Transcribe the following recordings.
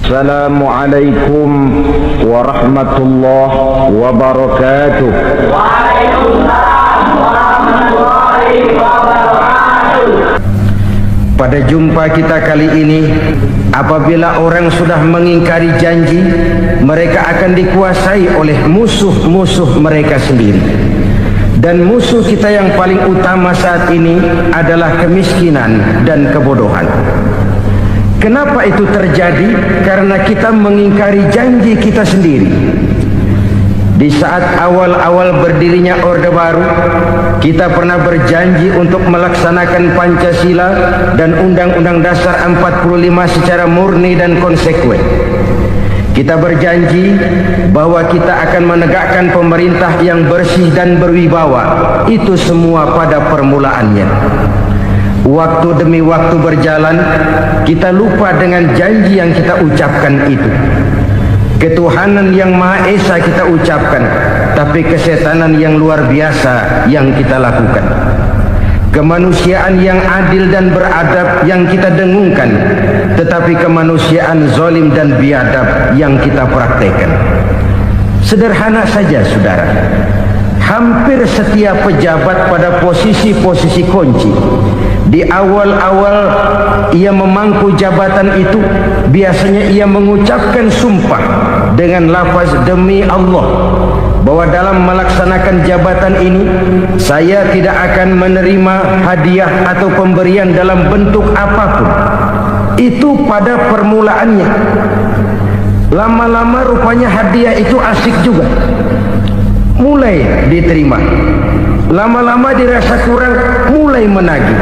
Assalamualaikum warahmatullahi wabarakatuh. Waalaikumsalam warahmatullahi wabarakatuh. Pada jumpa kita kali ini, apabila orang sudah mengingkari janji, mereka akan dikuasai oleh musuh-musuh mereka sendiri. Dan musuh kita yang paling utama saat ini adalah kemiskinan dan kebodohan. Kenapa itu terjadi? Karena kita mengingkari janji kita sendiri. Di saat awal-awal berdirinya Orde Baru, kita pernah berjanji untuk melaksanakan Pancasila dan Undang-Undang Dasar 45 secara murni dan konsekuen. Kita berjanji bahwa kita akan menegakkan pemerintah yang bersih dan berwibawa. Itu semua pada permulaannya. Waktu demi waktu berjalan, kita lupa dengan janji yang kita ucapkan itu. Ketuhanan yang Maha Esa kita ucapkan, tapi kesetanan yang luar biasa yang kita lakukan. Kemanusiaan yang adil dan beradab yang kita dengungkan, tetapi kemanusiaan zalim dan biadab yang kita praktekkan. Sederhana saja, saudara. Hampir setiap pejabat pada posisi-posisi kunci, di awal-awal ia memangku jabatan itu, biasanya ia mengucapkan sumpah dengan lafaz demi Allah, bahwa dalam melaksanakan jabatan ini saya tidak akan menerima hadiah atau pemberian dalam bentuk apapun. Itu pada permulaannya. Lama-lama rupanya hadiah itu asik juga, mulai diterima. Lama-lama dirasa kurang, mulai menagih.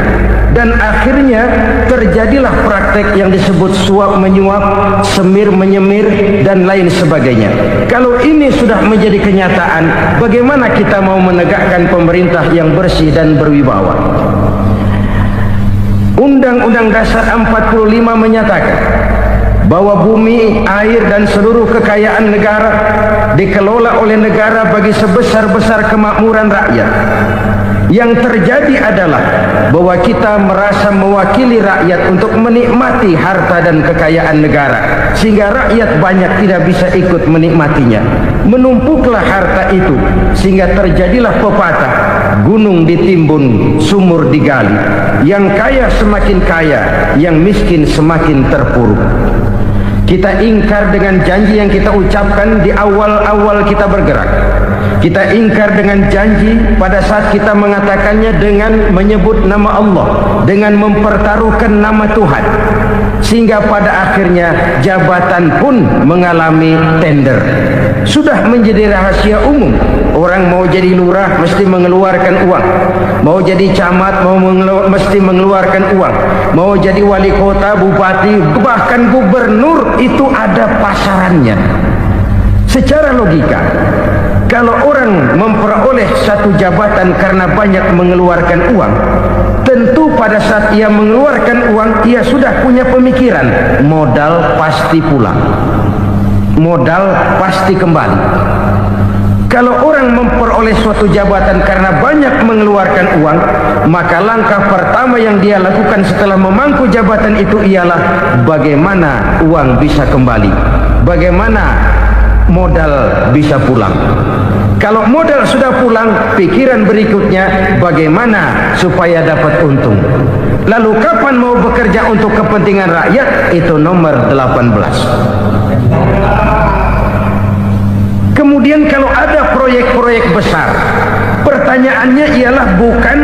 Dan akhirnya terjadilah praktek yang disebut suap menyuap, semir menyemir, dan lain sebagainya. Kalau ini sudah menjadi kenyataan, bagaimana kita mau menegakkan pemerintah yang bersih dan berwibawa? Undang-Undang Dasar 45 menyatakan bahwa bumi, air, dan seluruh kekayaan negara dikelola oleh negara bagi sebesar-besar kemakmuran rakyat. Yang terjadi adalah bahwa kita merasa mewakili rakyat untuk menikmati harta dan kekayaan negara, sehingga rakyat banyak tidak bisa ikut menikmatinya. Menumpuklah harta itu sehingga terjadilah pepatah, gunung ditimbun, sumur digali. Yang kaya semakin kaya, yang miskin semakin terpuruk. Kita ingkar dengan janji yang kita ucapkan di awal-awal kita bergerak. Kita ingkar dengan janji pada saat kita mengatakannya dengan menyebut nama Allah, dengan mempertaruhkan nama Tuhan. Sehingga pada akhirnya jabatan pun mengalami tender. Sudah menjadi rahasia umum. Orang mau jadi lurah mesti mengeluarkan uang, mau jadi camat mesti mengeluarkan uang, mau jadi wali kota, bupati, bahkan gubernur, itu ada pasarannya. Secara logika, kalau orang memperoleh satu jabatan karena banyak mengeluarkan uang, tentu pada saat ia mengeluarkan uang, ia sudah punya pemikiran, modal pasti pulang, modal pasti kembali. Kalau orang memperoleh suatu jabatan karena banyak mengeluarkan uang, maka langkah pertama yang dia lakukan setelah memangku jabatan itu ialah bagaimana uang bisa kembali, bagaimana modal bisa pulang. Kalau modal sudah pulang, pikiran berikutnya bagaimana supaya dapat untung. Lalu kapan mau bekerja untuk kepentingan rakyat? Itu nomor 18. Kemudian kalau ada proyek-proyek besar, pertanyaannya ialah bukan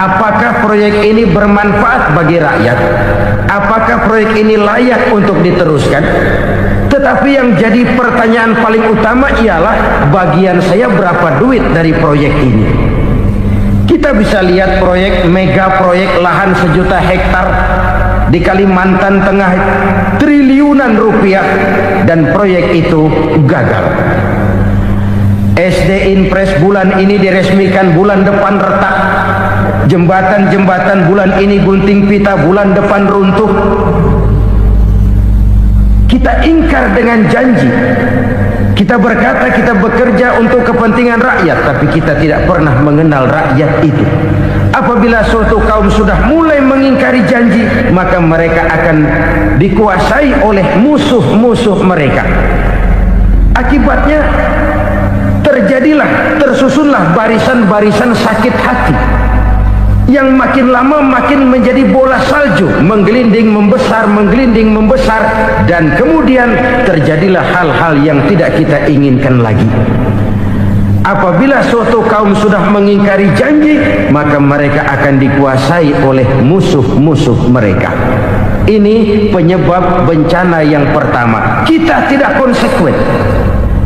apakah proyek ini bermanfaat bagi rakyat, apakah proyek ini layak untuk diteruskan, tetapi yang jadi pertanyaan paling utama ialah bagian saya berapa duit dari proyek ini. Kita bisa lihat proyek, mega proyek lahan 1 juta hektar di Kalimantan Tengah, triliunan rupiah, dan proyek itu gagal. SD Impres bulan ini diresmikan, bulan depan retak. Jembatan-jembatan bulan ini gunting pita, bulan depan runtuh. Kita ingkar dengan janji. Kita berkata kita bekerja untuk kepentingan rakyat, tapi kita tidak pernah mengenal rakyat itu. Apabila suatu kaum sudah mulai mengingkari janji, maka mereka akan dikuasai oleh musuh-musuh mereka. Akibatnya tersusunlah barisan-barisan sakit hati yang makin lama makin menjadi bola salju, menggelinding membesar, dan kemudian terjadilah hal-hal yang tidak kita inginkan lagi. Apabila suatu kaum sudah mengingkari janji, maka mereka akan dikuasai oleh musuh-musuh mereka. Ini penyebab bencana yang pertama. Kita tidak konsekuen.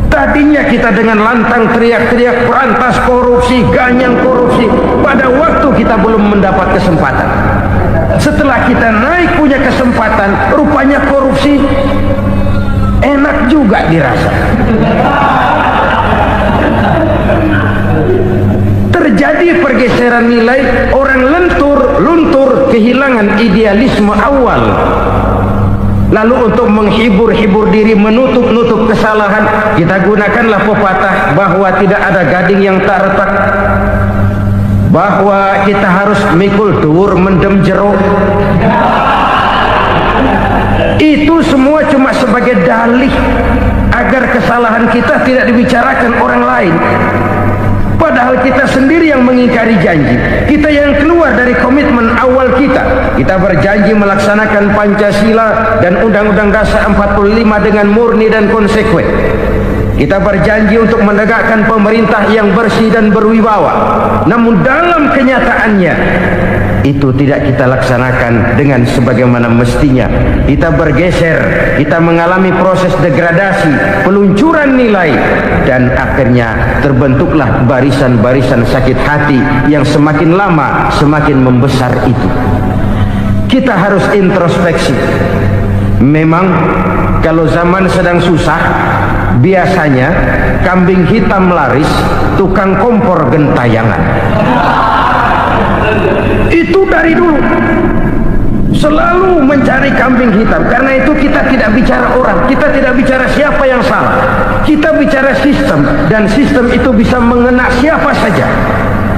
Tadinya kita dengan lantang teriak-teriak berantas korupsi, ganyang korupsi. Pada waktu kita belum mendapat kesempatan. Setelah kita naik punya kesempatan, rupanya korupsi enak juga dirasa. Terjadi pergeseran nilai, orang luntur, kehilangan idealisme awal. Lalu untuk menghibur diri, menutup kesalahan, kita gunakanlah pepatah bahwa tidak ada gading yang tak retak, bahwa kita harus mikul dur mendem jero. Itu semua cuma sebagai dalih agar kesalahan kita tidak dibicarakan orang lain. Padahal kita sendiri yang mengingkari janji. Kita yang keluar dari komitmen awal kita. Kita berjanji melaksanakan Pancasila dan Undang-Undang Dasar 45 dengan murni dan konsekuen. Kita berjanji untuk menegakkan pemerintah yang bersih dan berwibawa. Namun dalam kenyataannya itu tidak kita laksanakan dengan sebagaimana mestinya. Kita bergeser, kita mengalami proses degradasi, peluncuran nilai, dan akhirnya terbentuklah barisan-barisan sakit hati yang semakin lama semakin membesar itu. Kita harus introspeksi. Memang kalau zaman sedang susah, biasanya kambing hitam laris, tukang kompor gentayangan. Itu dari dulu selalu mencari kambing hitam. Karena itu kita tidak bicara orang, kita tidak bicara siapa yang salah, kita bicara sistem, dan sistem itu bisa mengena siapa saja.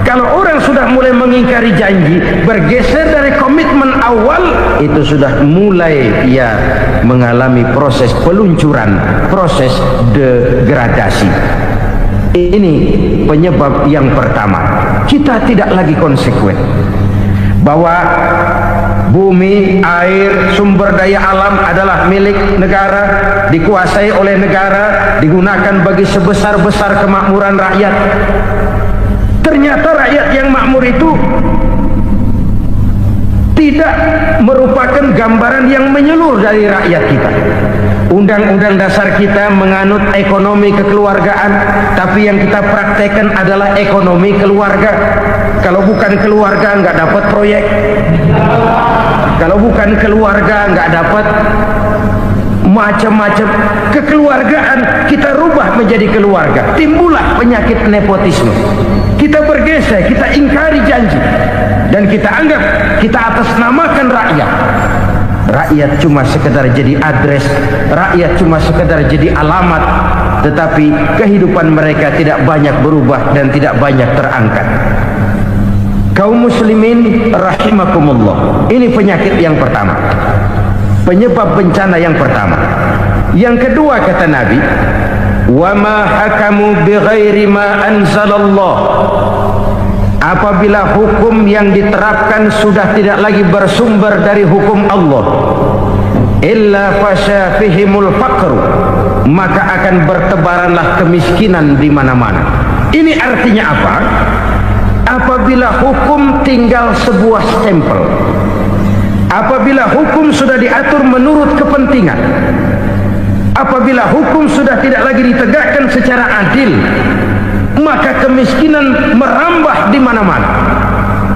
Kalau orang sudah mulai mengingkari janji, bergeser dari komitmen awal, itu sudah mulai ia mengalami proses peluncuran, proses degradasi. Ini penyebab yang pertama. Kita tidak lagi konsekuen bahwa bumi, air, sumber daya alam adalah milik negara, dikuasai oleh negara, digunakan bagi sebesar-besar kemakmuran rakyat. Ternyata rakyat yang makmur itu tidak merupakan gambaran yang menyeluruh dari rakyat kita. Undang-undang dasar kita menganut ekonomi kekeluargaan, tapi yang kita praktekkan adalah ekonomi keluarga. Kalau bukan keluarga nggak dapat proyek, kalau bukan keluarga nggak dapat macam-macam. Kekeluargaan kita rubah menjadi keluarga, timbullah penyakit nepotisme. Kita bergeser, kita ingkari janji, dan kita anggap kita atasnamakan rakyat. Rakyat cuma sekedar jadi address, rakyat cuma sekedar jadi alamat, tetapi kehidupan mereka tidak banyak berubah dan tidak banyak terangkat. Kaum muslimin rahimakumullah, ini penyakit yang pertama, penyebab bencana yang pertama. Yang kedua, kata Nabi, wa ma hakamu bighairi ma anzalallah. Apabila hukum yang diterapkan sudah tidak lagi bersumber dari hukum Allah, illa fasya fihimul faqru, maka akan bertebaranlah kemiskinan di mana-mana. Ini artinya apa? Apabila hukum tinggal sebuah stempel, apabila hukum sudah diatur menurut kepentingan, apabila hukum sudah tidak lagi ditegakkan secara adil, maka kemiskinan merambah di mana-mana.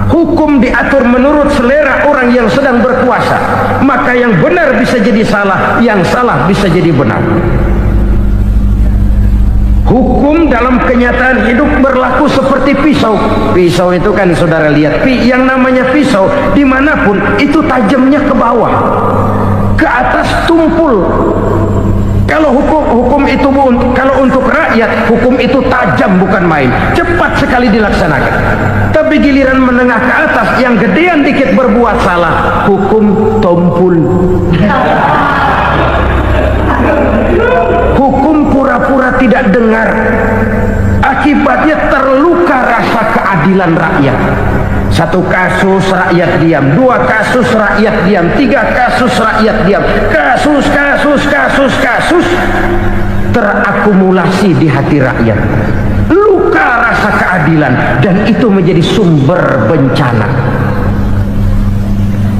Hukum diatur menurut selera orang yang sedang berkuasa, maka yang benar bisa jadi salah, yang salah bisa jadi benar. Hukum dalam kenyataan hidup berlaku seperti pisau. Pisau itu kan saudara lihat, yang namanya pisau dimanapun itu tajamnya ke bawah, ke atas tumpul. Kalau hukum itu kalau untuk rakyat, hukum itu tajam bukan main, cepat sekali dilaksanakan. Tapi giliran menengah ke atas yang gedean dikit berbuat salah, hukum tompul. Hukum pura-pura tidak dengar. Akibatnya terluka rasa keadilan rakyat. Satu kasus rakyat diam, dua kasus rakyat diam, tiga kasus rakyat diam, kasus terakumulasi di hati rakyat. Luka rasa keadilan, dan itu menjadi sumber bencana.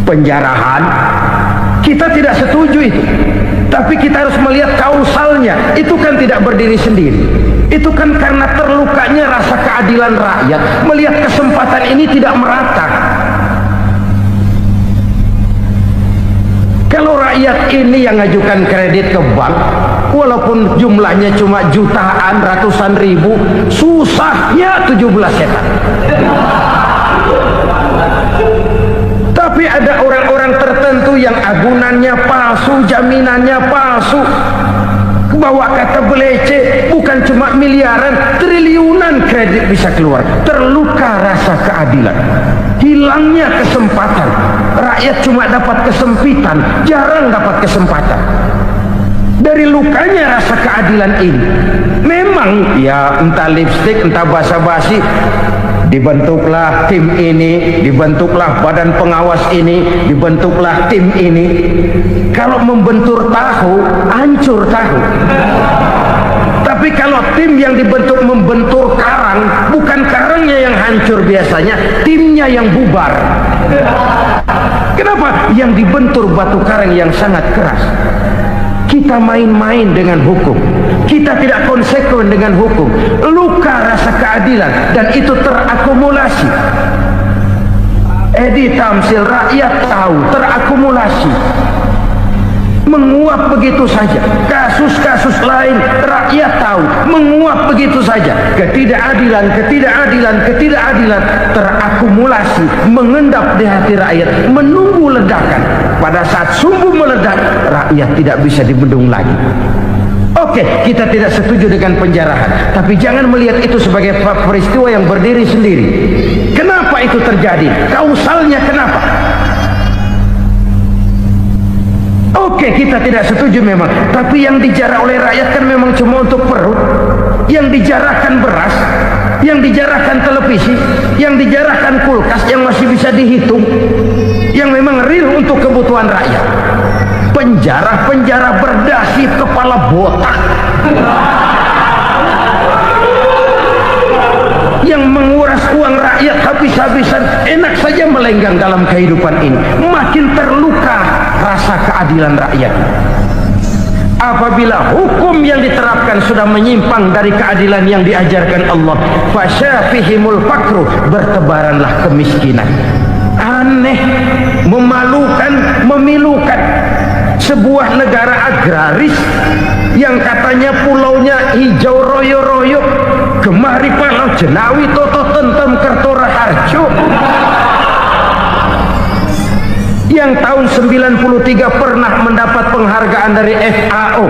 Penjarahan, kita tidak setuju itu, tapi kita harus melihat kausalnya. Itu kan tidak berdiri sendiri, itu kan karena terlukanya rasa keadilan rakyat. Melihat kesempatan ini tidak merata. Kalau rakyat ini yang ngajukan kredit ke bank, walaupun jumlahnya cuma jutaan, ratusan ribu, susahnya 17 setan. Tapi ada orang-orang tertentu yang agunannya palsu, jaminannya palsu, bawa kata belece, bukan cuma miliaran, triliunan kredit bisa keluar. Terluka rasa keadilan, hilangnya kesempatan. Rakyat cuma dapat kesempitan, jarang dapat kesempatan. Dari lukanya rasa keadilan ini, memang ya entah lipstik, entah basa-basi, dibentuklah tim ini, dibentuklah badan pengawas ini, dibentuklah tim ini. Kalau membentur tahu, hancur tahu. Tapi kalau tim yang dibentuk membentur karang, bukan karangnya yang hancur biasanya, timnya yang bubar. Kenapa? Yang dibentur batu karang yang sangat keras. Kita main-main dengan hukum, kita tidak konsekuen dengan hukum. Luka rasa keadilan, dan itu terakumulasi. Edi Tamsil, rakyat tahu, terakumulasi, menguap begitu saja. Kasus-kasus lain rakyat tahu, menguap begitu saja. Ketidakadilan terakumulasi, mengendap di hati rakyat, menunggu ledakan. Pada saat sumbu meledak, rakyat tidak bisa dibendung lagi. Oke, kita tidak setuju dengan penjarahan, tapi jangan melihat itu sebagai peristiwa yang berdiri sendiri. Kenapa itu terjadi? Kausalnya kenapa? Oke, kita tidak setuju memang, tapi yang dijarah oleh rakyat kan memang cuma untuk perut. Yang dijarahkan beras, yang dijarahkan televisi, yang dijarahkan kulkas yang masih bisa dihitung, yang memang real untuk kebutuhan rakyat. Penjara-penjara berdasi kepala botak yang menguras uang rakyat habis-habisan, enak saja melenggang dalam kehidupan ini. Makin terluka rasa keadilan rakyat. Apabila hukum yang diterapkan sudah menyimpang dari keadilan yang diajarkan Allah, fasyafihimul fakru, bertebaranlah kemiskinan. Aneh, memalukan, memilukan. Sebuah negara agraris yang katanya pulaunya hijau royo-royo, Gemari Palau Jenawi Toto Tentem Kertora Harjo, yang tahun 93 pernah mendapat penghargaan dari FAO,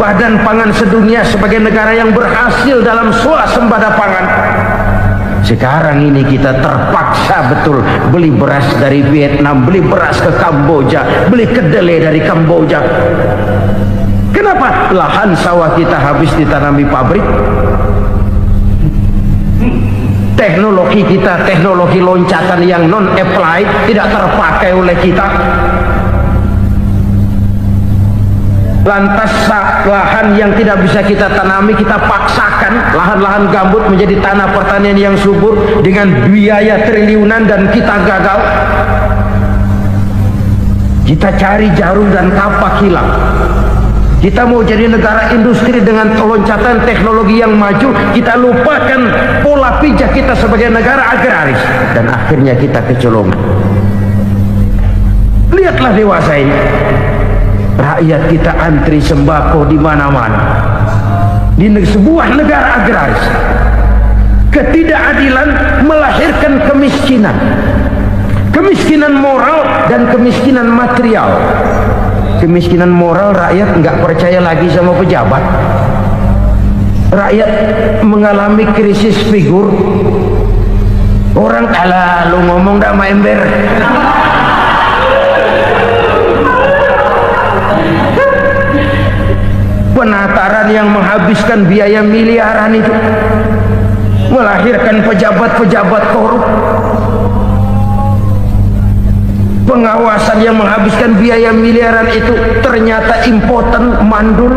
Badan Pangan Sedunia, sebagai negara yang berhasil dalam swasembada pangan. Sekarang ini kita terpaksa betul beli beras dari Vietnam, beli beras ke Kamboja, beli kedelai dari Kamboja. Kenapa? Lahan sawah kita habis ditanami pabrik. Teknologi kita, teknologi loncatan yang non-applied, tidak terpakai oleh kita. Lantas lahan yang tidak bisa kita tanami, kita paksakan lahan-lahan gambut menjadi tanah pertanian yang subur dengan biaya triliunan, dan kita gagal. Kita cari jarum dan kapak hilang. Kita mau jadi negara industri dengan loncatan teknologi yang maju, kita lupakan pola pijak kita sebagai negara agraris, dan akhirnya kita kecolongan. Lihatlah dewasa ini, rakyat kita antri sembako di mana-mana. Di sebuah negara agraris, ketidakadilan melahirkan kemiskinan, kemiskinan moral dan kemiskinan material. Kemiskinan moral, rakyat nggak percaya lagi sama pejabat. rakyat mengalami krisis figur. Orang kalah lu ngomong dah ember. Penataran yang menghabiskan biaya miliaran itu melahirkan pejabat-pejabat korup. Pengawasan yang menghabiskan biaya miliaran itu ternyata impoten, mandul.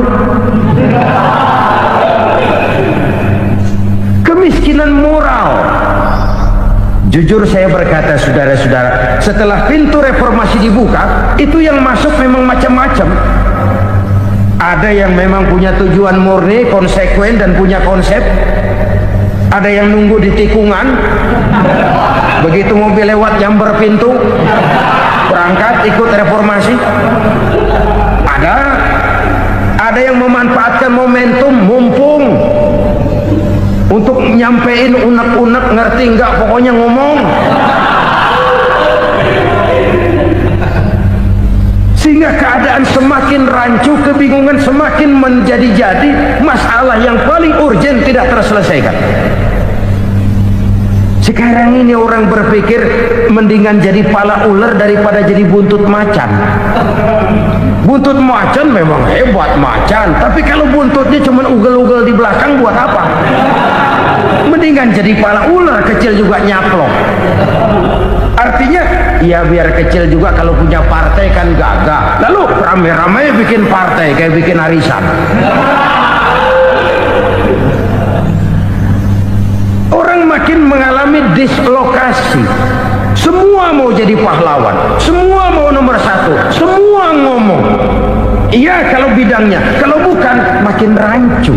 Kemiskinan moral. Jujur saya berkata, saudara-saudara, setelah pintu reformasi dibuka, itu yang masuk memang macam-macam. Ada yang memang punya tujuan murni, konsekuen dan punya konsep. Ada yang nunggu di tikungan, begitu mobil lewat nyamber pintu, berangkat ikut reformasi. Ada yang memanfaatkan momentum mumpung untuk nyampein unek-unek, ngerti enggak, pokoknya ngomong. Sehingga keadaan semakin rancu, kebingungan semakin menjadi-jadi, masalah yang paling urgen tidak terselesaikan. Sekarang ini orang berpikir mendingan jadi pala ular daripada jadi buntut macan. Buntut macan memang hebat macan, tapi kalau buntutnya cuma ugel-ugel di belakang buat apa? Mendingan jadi pala ular, kecil juga nyaplok. Artinya ya biar kecil juga kalau punya partai kan gagah. Lalu rame-rame bikin partai kayak bikin arisan. Orang makin mengalami dislokasi. Semua mau jadi pahlawan, semua mau nomor satu, semua ngomong. Iya kalau bidangnya, kalau bukan makin rancu.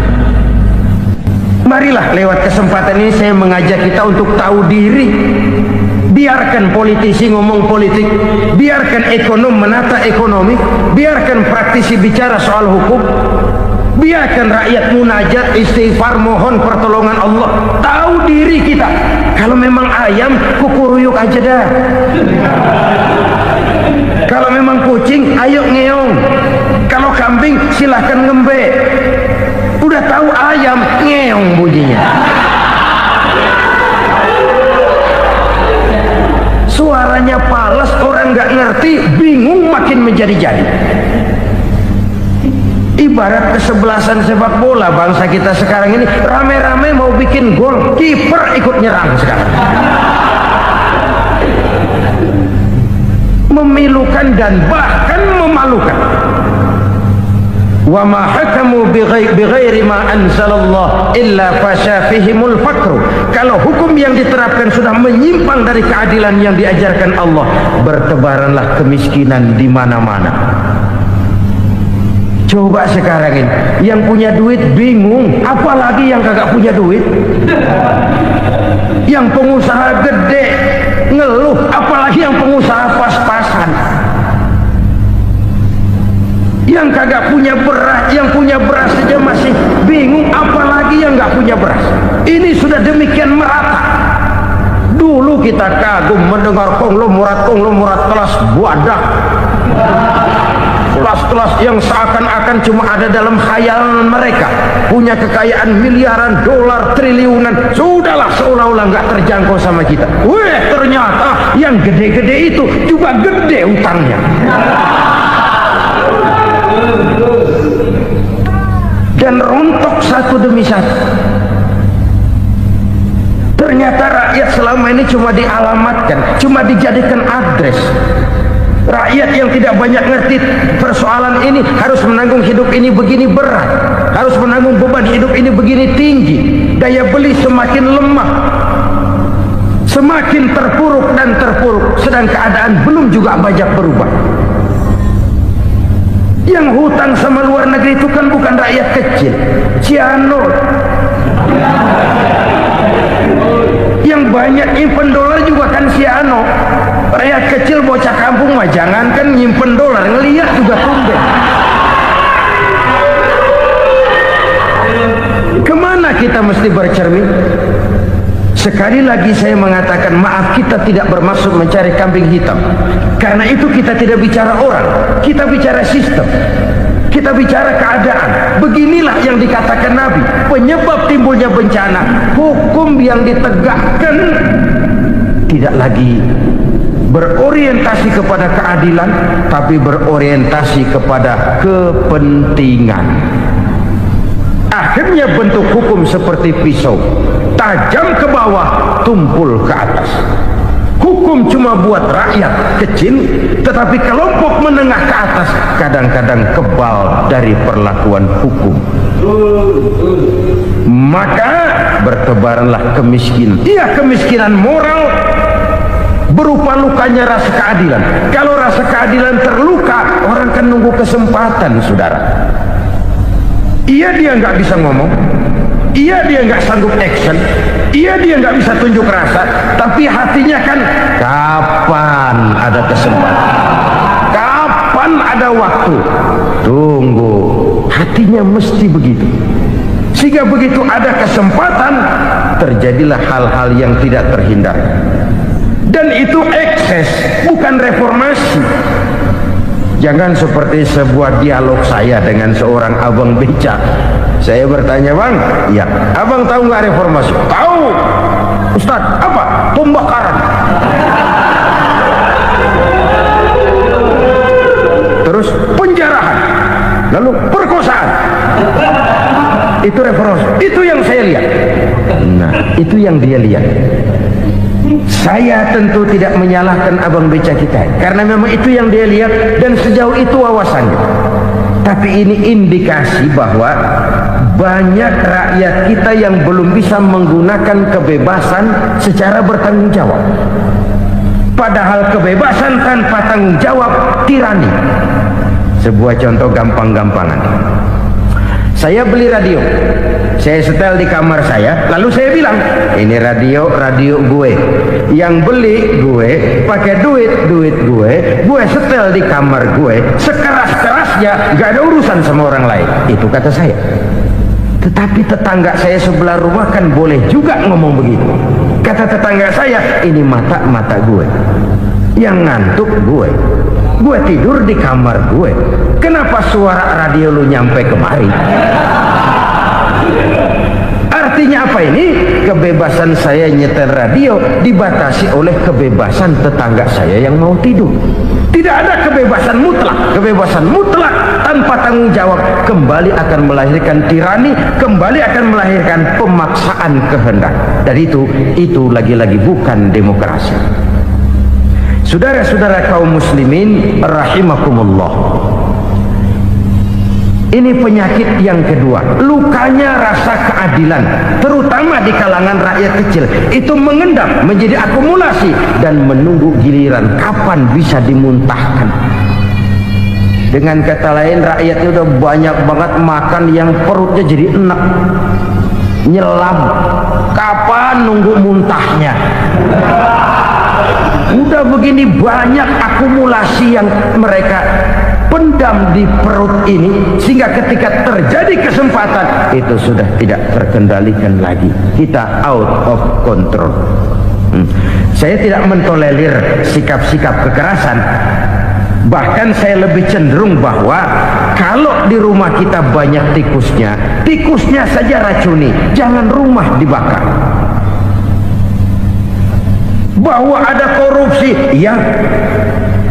Marilah lewat kesempatan ini saya mengajak kita untuk tahu diri. Biarkan politisi ngomong politik, biarkan ekonom menata ekonomi, biarkan praktisi bicara soal hukum, biarkan rakyat munajat, istighfar, mohon pertolongan Allah. Tahu diri kita. Kalau memang ayam, kukuruyuk aja dah. Kalau memang kucing, ayo ngeong. Kalau kambing, silahkan ngembe. Udah tahu ayam, ngeong bunyinya. Suaranya palas, orang nggak ngerti, bingung, makin menjadi-jadi. Ibarat kesebelasan sepak bola bangsa kita sekarang ini, rame-rame mau bikin gol, kiper ikut nyerang sekarang. Memilukan dan bahkan memalukan. Wa ma hakamu bighairi ma anzalallah illa fasha fihimul faqru. Kalau hukum yang diterapkan sudah menyimpang dari keadilan yang diajarkan Allah, bertebaranlah kemiskinan di mana-mana. Coba sekarang ini yang punya duit bingung, apalagi yang kagak punya duit. Yang pengusaha gede ngeluh, apalagi yang pengusaha pas-pasan. Yang kagak punya beras, yang punya beras saja masih bingung, apalagi yang nggak punya beras. Ini sudah demikian merata. Dulu kita kagum mendengar konglomerat kelas buadah, kelas-kelas yang seakan-akan cuma ada dalam khayalan mereka, punya kekayaan miliaran dolar, triliunan. Sudahlah, seolah-olah nggak terjangkau sama kita. Weh, ternyata yang gede-gede itu juga gede utangnya. Dan rontok satu demi satu. Ternyata rakyat selama ini cuma dialamatkan, cuma dijadikan adres. Rakyat yang tidak banyak ngerti persoalan ini harus menanggung hidup ini begini berat, harus menanggung beban hidup ini begini tinggi. Daya beli semakin lemah, semakin terpuruk dan terpuruk, sedang keadaan belum juga banyak berubah. Yang hutang sama luar negeri itu kan bukan rakyat kecil, Cianur. Yang banyak nyimpen dolar juga kan Ciano. Rakyat kecil bocah kampung mah jangankan nyimpen dolar, ngelihat juga tumben. Kemana kita mesti bercermin? Sekali lagi saya mengatakan, maaf, kita tidak bermaksud mencari kambing hitam. Karena itu kita tidak bicara orang, kita bicara sistem. Kita bicara keadaan. Beginilah yang dikatakan Nabi, penyebab timbulnya bencana. Hukum yang ditegakkan tidak lagi berorientasi kepada keadilan, tapi berorientasi kepada kepentingan. Akhirnya bentuk hukum seperti pisau, tajam ke bawah, tumpul ke atas. Hukum cuma buat rakyat kecil, tetapi kelompok menengah ke atas kadang-kadang kebal dari perlakuan hukum. Maka bertebaranlah kemiskinan. Iya, kemiskinan moral berupa lukanya rasa keadilan. Kalau rasa keadilan terluka, orang kan nunggu kesempatan, saudara. Iya, dia nggak bisa ngomong. Iya, dia nggak sanggup action. Iya, dia nggak bisa tunjuk rasa. Tapi hatinya kan, kapan ada kesempatan? Kapan ada waktu? Tunggu. Hatinya mesti begitu. Sehingga begitu ada kesempatan, terjadilah hal-hal yang tidak terhindarkan. Dan itu ekses, bukan reformasi. Jangan seperti sebuah dialog saya dengan seorang abang beca. Saya bertanya, bang, ya, abang tahu nggak reformasi? Tahu. Ustaz, apa? Pembakaran. Terus penjarahan. Lalu perkosaan. Itu reformasi. Itu yang saya lihat. Nah, itu yang dia lihat. Saya tentu tidak menyalahkan abang beca kita, karena memang itu yang dia lihat dan sejauh itu wawasannya. Tapi ini indikasi bahwa banyak rakyat kita yang belum bisa menggunakan kebebasan secara bertanggung jawab. Padahal kebebasan tanpa tanggung jawab tirani. Sebuah contoh gampang-gampangan. Saya beli radio, saya setel di kamar saya, lalu saya bilang, ini radio gue. Yang beli gue, pakai duit gue setel di kamar gue, sekeras-kerasnya, gak ada urusan sama orang lain. Itu kata saya. Tetapi tetangga saya sebelah rumah kan boleh juga ngomong begitu. Kata tetangga saya, ini mata gue, yang ngantuk gue tidur di kamar gue. Kenapa suara radio lu nyampe kemari? Artinya apa ini? Kebebasan saya nyetel radio dibatasi oleh kebebasan tetangga saya yang mau tidur. Tidak ada kebebasan mutlak. Kebebasan mutlak tanpa tanggung jawab kembali akan melahirkan tirani, kembali akan melahirkan pemaksaan kehendak. Dan itu lagi-lagi bukan demokrasi. Saudara-saudara kaum muslimin rahimakumullah, ini penyakit yang kedua, lukanya rasa keadilan, terutama di kalangan rakyat kecil. Itu mengendap menjadi akumulasi dan menunggu giliran kapan bisa dimuntahkan. Dengan kata lain, rakyatnya udah banyak banget makan yang perutnya jadi enak, nyelam. Kapan nunggu muntahnya? Udah begini banyak akumulasi yang mereka pendam di perut ini, sehingga ketika terjadi kesempatan itu sudah tidak terkendalikan lagi. Kita out of control. Saya tidak mentolerir sikap-sikap kekerasan. Bahkan saya lebih cenderung bahwa kalau di rumah kita banyak tikusnya saja racuni, jangan rumah dibakar. Bahwa ada korupsi, ya,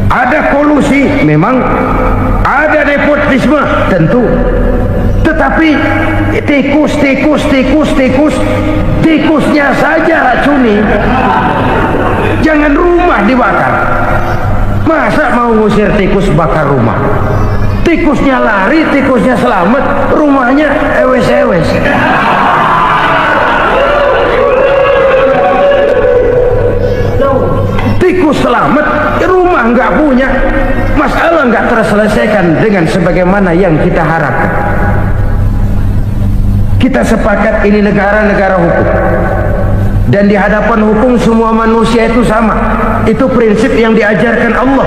ada kolusi, memang ada nepotisme, tentu. Tetapi tikusnya saja racuni, jangan rumah dibakar. Masa mau ngusir tikus bakar rumah? Tikusnya lari, tikusnya selamat, rumahnya ewes-ewes. Tikus selamat, rumah nggak punya, masalah nggak terselesaikan dengan sebagaimana yang kita harapkan. Kita sepakat ini negara hukum, dan di hadapan hukum semua manusia itu sama. Itu prinsip yang diajarkan Allah.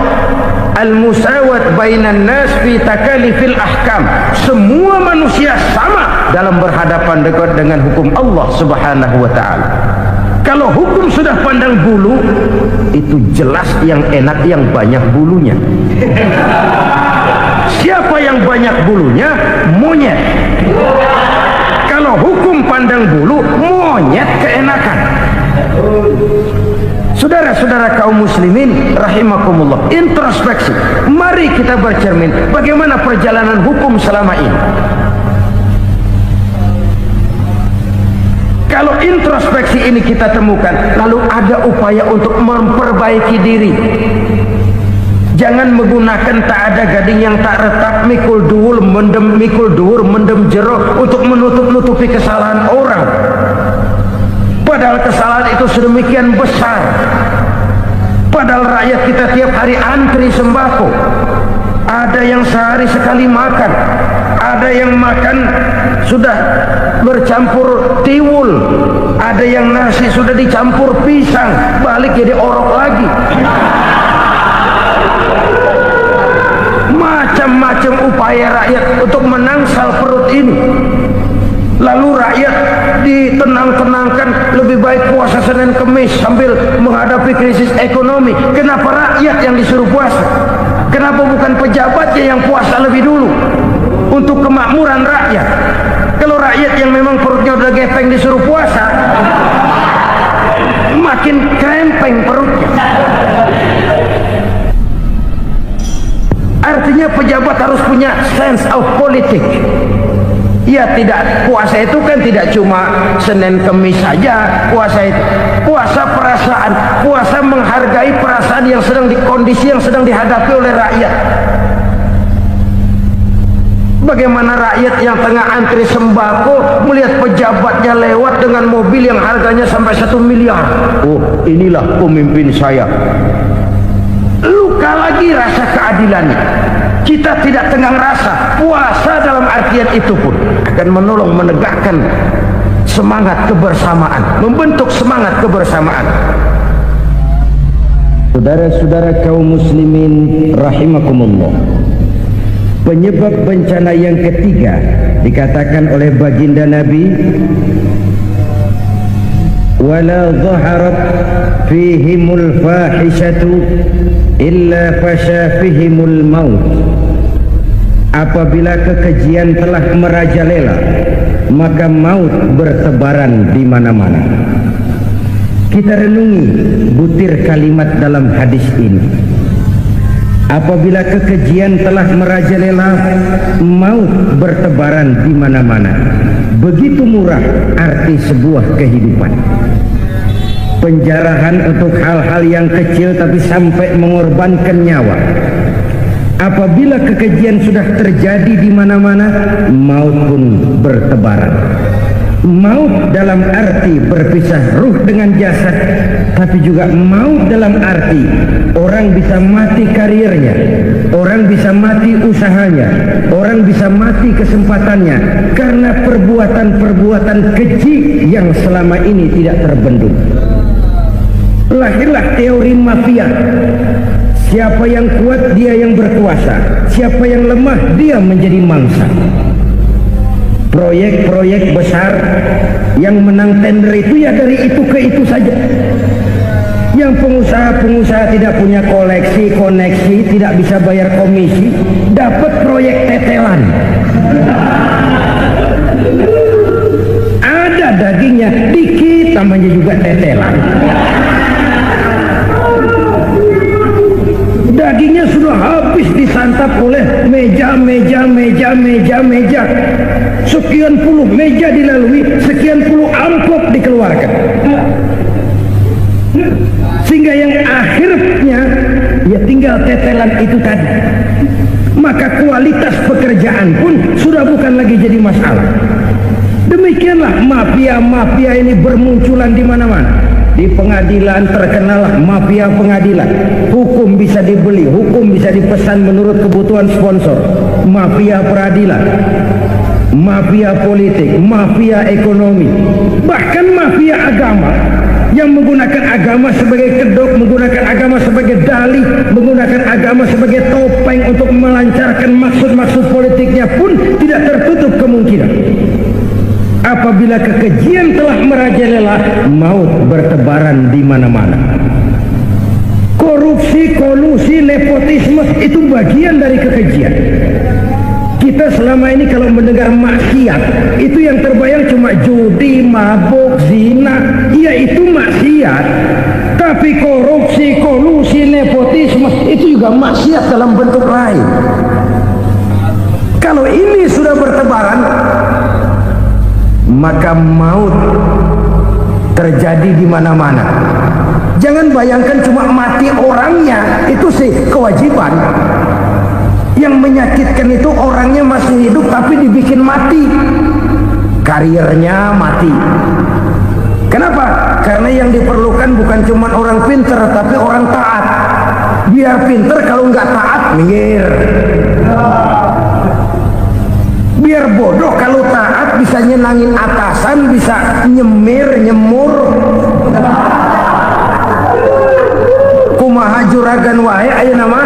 Al-musawat bainan nas fi takalifil ahkam. Semua manusia sama dalam berhadapan dengan hukum Allah Subhanahu wa taala. Kalau hukum sudah pandang bulu, itu jelas yang enak yang banyak bulunya. siapa yang banyak bulunya? Monyet. Kalau hukum pandang bulu, monyet keenakan. Saudara-saudara kaum muslimin rahimakumullah, introspeksi. Mari kita bercermin bagaimana perjalanan hukum selama ini. Kalau introspeksi ini kita temukan, lalu ada upaya untuk memperbaiki diri. Jangan menggunakan tak ada gading yang tak retak, mikul duwul mendem jero untuk menutup-nutupi kesalahan orang. Padahal kesalahan itu sedemikian besar. Padahal rakyat kita tiap hari antri sembako. Ada yang sehari sekali makan, ada yang makan sudah bercampur tiwul, ada yang nasi sudah dicampur pisang, balik jadi orok lagi. Macam-macam upaya rakyat untuk menangsal perut ini. Lalu rakyat ditenang-tenangkan, lebih baik puasa Senin Kemis sambil menghadapi krisis ekonomi. Kenapa rakyat yang disuruh puasa? Kenapa bukan pejabatnya yang puasa lebih dulu untuk kemakmuran rakyat? Kalau rakyat yang memang perutnya udah gepeng disuruh puasa, makin krempeng perutnya. Artinya pejabat harus punya sense of politik. Ya, tidak, puasa itu kan tidak cuma Senin Kemis saja. Puasa itu puasa perasaan, puasa menghargai perasaan yang sedang kondisi yang sedang dihadapi oleh rakyat. Bagaimana rakyat yang tengah antri sembako melihat pejabatnya lewat dengan mobil yang harganya sampai 1 miliar. Oh, inilah pemimpin saya. Luka lagi rasa keadilannya. Kita tidak tenggang rasa. Puasa dalam artian itu pun akan menolong menegakkan semangat kebersamaan, membentuk semangat kebersamaan. Saudara-saudara kaum muslimin rahimakumullah, penyebab bencana yang ketiga dikatakan oleh baginda Nabi, wala zaharat fihimul fahishatu illa fasha fihimul maut. Apabila kekejian telah merajalela, maka maut bertebaran di mana-mana. Kita renungi butir kalimat dalam hadis ini. Apabila kekejian telah merajalela, maut bertebaran di mana-mana. Begitu murah arti sebuah kehidupan. Penjarahan untuk hal-hal yang kecil tapi sampai mengorbankan nyawa. Apabila kekejian sudah terjadi di mana-mana, maut pun bertebaran. Maut dalam arti berpisah ruh dengan jasad, tapi juga maut dalam arti orang bisa mati karirnya, orang bisa mati usahanya, orang bisa mati kesempatannya karena perbuatan-perbuatan keji yang selama ini tidak terbendung. Lahirlah teori mafia. Siapa yang kuat dia yang berkuasa, siapa yang lemah dia menjadi mangsa. Proyek-proyek besar yang menang tender itu ya dari itu ke itu saja. Yang pengusaha-pengusaha tidak punya koneksi, tidak bisa bayar komisi, dapat proyek tetelan. Ada dagingnya dikit, namanya juga tetelan. Dagingnya sudah habis disantap oleh meja. Sekian puluh meja dilalui, sekian puluh amplop dikeluarkan. Sehingga yang akhirnya ya tinggal tetelan itu tadi. Maka kualitas pekerjaan pun sudah bukan lagi jadi masalah. Demikianlah mafia-mafia ini bermunculan di mana-mana. Di pengadilan terkenal mafia pengadilan. Hukum bisa dibeli, hukum bisa dipesan menurut kebutuhan sponsor. Mafia peradilan, mafia politik, mafia ekonomi, bahkan mafia agama yang menggunakan agama sebagai kedok, menggunakan agama sebagai dalih, menggunakan agama sebagai topeng untuk melancarkan maksud-maksud politiknya pun tidak tertutup kemungkinan. Apabila kekejian telah merajalela, maut bertebaran di mana-mana. Korupsi korupsi, kolusi, nepotisme itu bagian dari kekejian. Kita selama ini kalau mendengar maksiat, itu yang terbayang cuma judi, mabuk, zina. Ya itu maksiat. Tapi korupsi, kolusi, nepotisme itu juga maksiat dalam bentuk lain. Kalau ini sudah bertebaran, maka maut terjadi di mana-mana. Jangan bayangkan cuma mati orangnya, itu sih kewajiban. Yang menyakitkan itu orangnya masih hidup tapi dibikin mati, karirnya mati. Kenapa? Karena yang diperlukan bukan cuma orang pinter tapi orang taat. Biar pinter, kalau nggak taat minggir. Biar bodoh, kalau taat bisa nyenangin atasan, bisa nyemur. Kumaha juragan wae aya nama.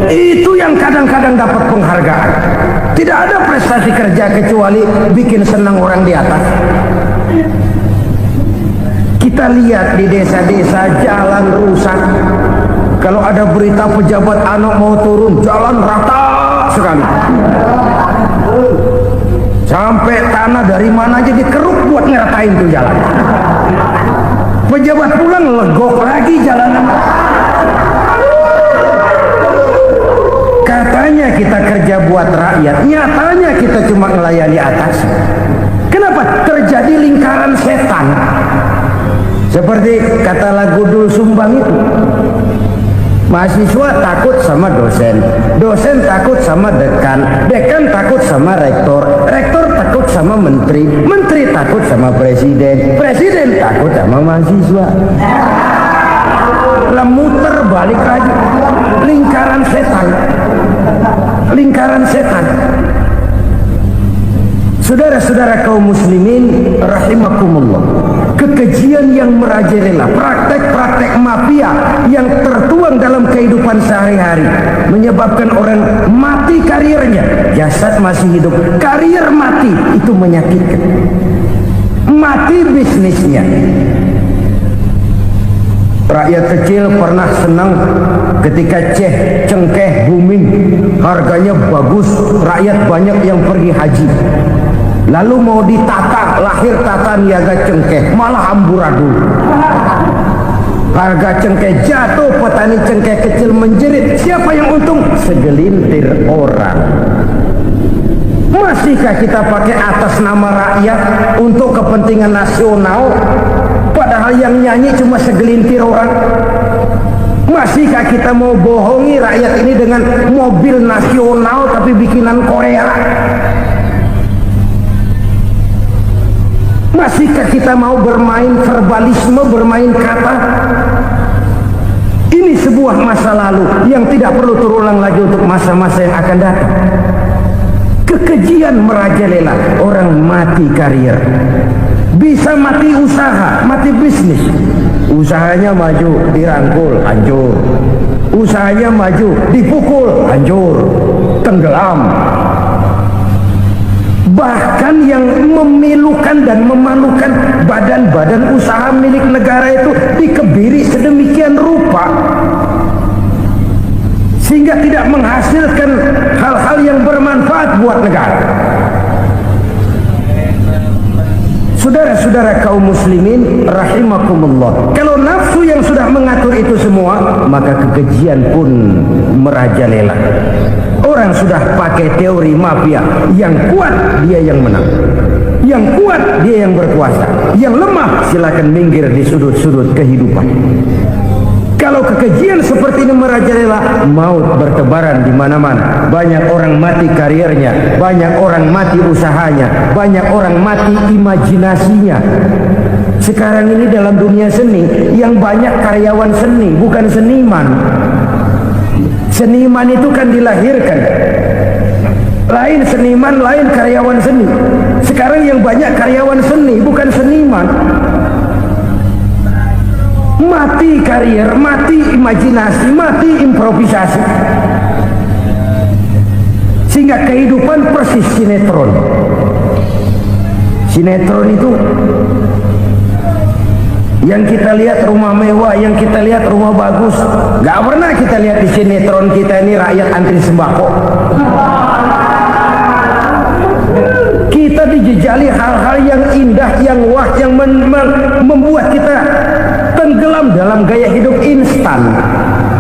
Itu yang kadang-kadang dapat penghargaan. Tidak ada prestasi kerja kecuali bikin senang orang di atas. Kita lihat di desa-desa jalan rusak. Kalau ada berita pejabat anak mau turun, jalan rata sekali. Sampai tanah dari mana aja dikeruk buat ngeratain tuh jalan. Pejabat pulang legok lagi jalanan. Katanya kita kerja buat rakyat, nyatanya kita cuma melayani atas. Kenapa? Terjadi lingkaran setan. Seperti kata lagu Dul Sumbang itu. Mahasiswa takut sama dosen, dosen takut sama dekan, dekan takut sama rektor, rektor takut sama menteri, menteri takut sama presiden, presiden takut sama mahasiswa. Muter balik lagi, lingkaran setan, lingkaran setan. Saudara-saudara kaum muslimin rahimakumullah, kekejian yang merajalela, praktek-praktek mafia yang tertuang dalam kehidupan sehari-hari menyebabkan orang mati karirnya, jasad masih hidup, karir mati, itu menyakitkan. Mati bisnisnya. Rakyat kecil pernah senang ketika cengkeh booming, harganya bagus, rakyat banyak yang pergi haji. Lalu mau ditata, lahir tata niaga cengkeh, malah amburadul. Harga cengkeh jatuh, petani cengkeh kecil menjerit. Siapa yang untung? Segelintir orang. Masihkah kita pakai atas nama rakyat untuk kepentingan nasional? Padahal yang nyanyi cuma segelintir orang. Masihkah kita mau bohongi rakyat ini dengan mobil nasional tapi bikinan Korea? Masihkah kita mau bermain verbalisme, bermain kata? Ini sebuah masa lalu yang tidak perlu terulang lagi untuk masa-masa yang akan datang. Kekejian merajalela, orang mati karir. Bisa mati usaha, mati bisnis. Usahanya maju, dirangkul, hancur. Usahanya maju, dipukul, hancur, tenggelam. Bahkan yang memilukan dan memalukan badan-badan usaha milik negara itu dikebiri sedemikian rupa sehingga tidak menghasilkan hal-hal yang bermanfaat buat negara. Saudara-saudara kaum muslimin rahimakumullah, kalau nafsu yang sudah mengatur itu semua, maka kekejian pun merajalela. Orang sudah pakai teori mafia, yang kuat dia yang menang, yang kuat dia yang berkuasa, yang lemah silakan minggir di sudut-sudut kehidupan. Kalau kekejian seperti ini merajalela, maut bertebaran di mana-mana. Banyak orang mati karirnya, banyak orang mati usahanya, banyak orang mati imajinasinya. Sekarang ini dalam dunia seni, yang banyak karyawan seni, bukan seniman. Seniman itu kan dilahirkan. Lain seniman, lain karyawan seni. Sekarang yang banyak karyawan seni, bukan seniman. Mati karir, mati imajinasi, mati improvisasi. Sehingga kehidupan persis sinetron. Sinetron itu Yang kita lihat rumah mewah, yang kita lihat rumah bagus. Gak pernah kita lihat di sinetron kita ini rakyat antri sembako. Kita dijejali hal-hal yang indah, yang wah, yang membuat kita tenggelam dalam gaya hidup instan,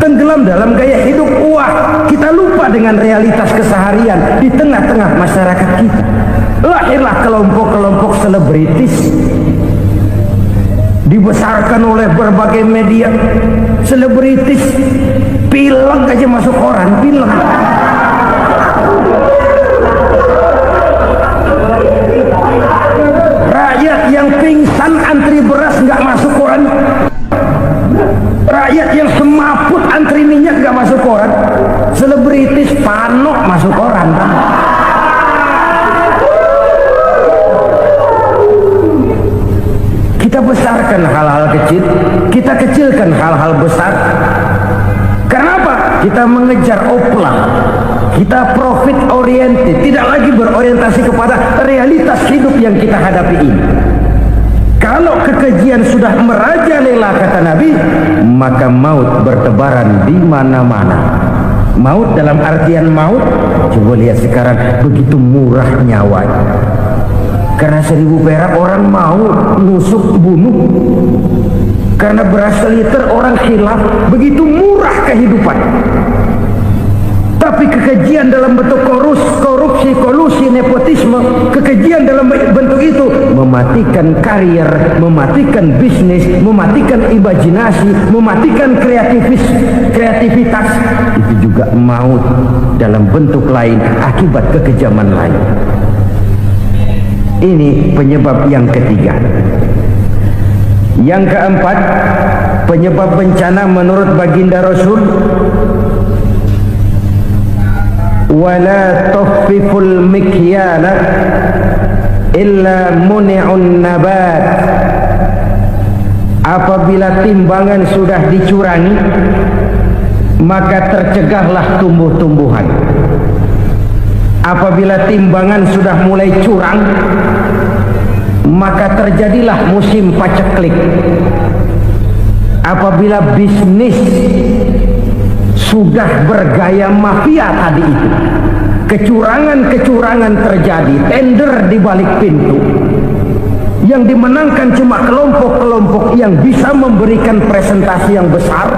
tenggelam dalam gaya hidup wah. Kita lupa dengan realitas keseharian di tengah-tengah masyarakat kita. Lahirlah kelompok-kelompok selebritis, dibesarkan oleh berbagai media. Selebritis pilek aja masuk koran, pilek. Rakyat yang pingsan antri beras nggak masuk koran. Rakyat yang semaput antri minyak nggak masuk koran. Selebritis panok masuk koran. Kita besarkan hal-hal kecil, kita kecilkan hal-hal besar. Kenapa? Kita mengejar oplang, kita profit oriented, tidak lagi berorientasi kepada realitas hidup yang kita hadapi ini. Kalau kekejian sudah merajalela, kata Nabi, maka maut bertebaran di mana-mana. Maut dalam artian maut, coba lihat sekarang begitu murah nyawa. Karena 1000 perak orang mau nusuk bunuh. Karena beras liter orang khilaf, begitu murah kehidupan. Tapi kekejian dalam bentuk korupsi, kolusi, nepotisme, kekejian dalam bentuk itu mematikan karier, mematikan bisnis, mematikan imajinasi, mematikan kreativitas. Itu juga maut dalam bentuk lain akibat kekejaman lain. Ini penyebab yang ketiga. Yang keempat, penyebab bencana menurut baginda Rasul, wala tuffiful mikyala illa muni'un nabat. Apabila timbangan sudah dicurangi, maka tercegahlah tumbuh-tumbuhan. Apabila timbangan sudah mulai curang, maka terjadilah musim paceklik. Apabila bisnis sudah bergaya mafia tadi itu, kecurangan-kecurangan terjadi, tender di balik pintu, yang dimenangkan cuma kelompok-kelompok yang bisa memberikan presentasi yang besar,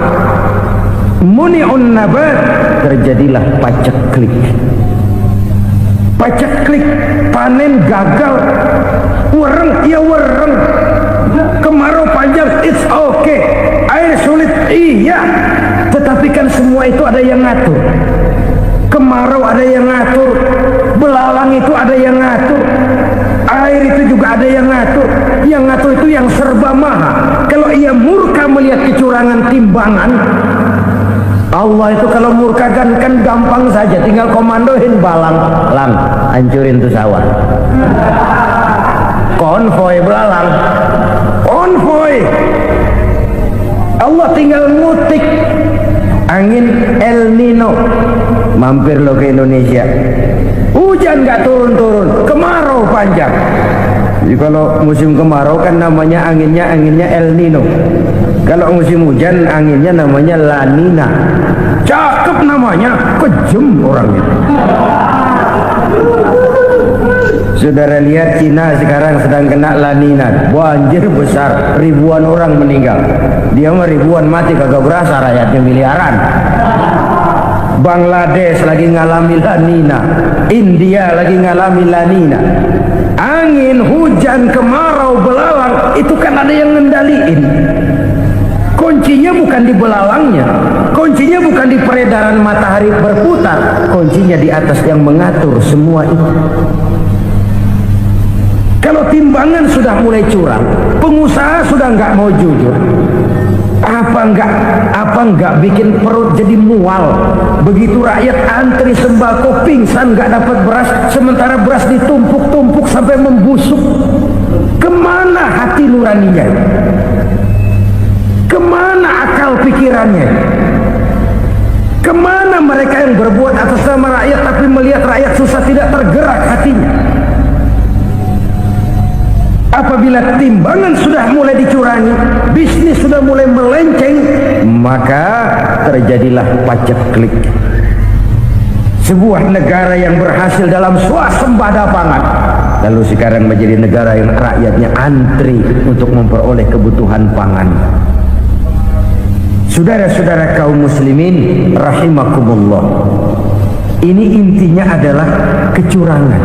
muni'un nabat, terjadilah paceklik. Paceklik, panen gagal, wereng, ya wereng, kemarau panjang, it's okay, air sulit, iya, tetapi kan semua itu ada yang ngatur. Kemarau ada yang ngatur, belalang itu ada yang ngatur, air itu juga ada yang ngatur. Yang ngatur itu yang serba maha. Kalau ia murka melihat kecurangan timbangan, Allah itu kalau murka kan gampang saja, tinggal komandoin balang, lang, hancurin tuh sawah. Konvoy belalang, konvoy. Allah tinggal ngutik angin El Nino, mampir lo ke Indonesia. Hujan nggak turun-turun, kemarau panjang. Jadi kalau musim kemarau kan namanya anginnya El Nino. Kalau musim hujan anginnya namanya La Nina. Cakep namanya, kejem orangnya. Saudara lihat Cina sekarang sedang kena La Nina, banjir besar, ribuan orang meninggal. Dia mah ribuan mati kagak berasa, rakyatnya miliaran. Bangladesh lagi ngalami La Nina, India lagi ngalami La Nina. Angin, hujan, kemarau, belalang, itu kan ada yang ngendaliin. Kuncinya bukan di belalangnya, kuncinya bukan di peredaran matahari berputar, kuncinya di atas yang mengatur semua itu. Kalau timbangan sudah mulai curang, pengusaha sudah nggak mau jujur, apa nggak bikin perut jadi mual. Begitu rakyat antri sembako pingsan nggak dapat beras, sementara beras ditumpuk-tumpuk sampai membusuk. Kemana hati nuraninya? Kemana akal pikirannya? Kemana mereka yang berbuat atas nama rakyat tapi melihat rakyat susah tidak tergerak hatinya? Apabila timbangan sudah mulai dicurangi, bisnis sudah mulai melenceng, maka terjadilah paceklik. Sebuah negara yang berhasil dalam swasembada pangan, lalu sekarang menjadi negara yang rakyatnya antri untuk memperoleh kebutuhan pangan. Saudara-saudara kaum muslimin rahimakumullah, ini intinya adalah kecurangan.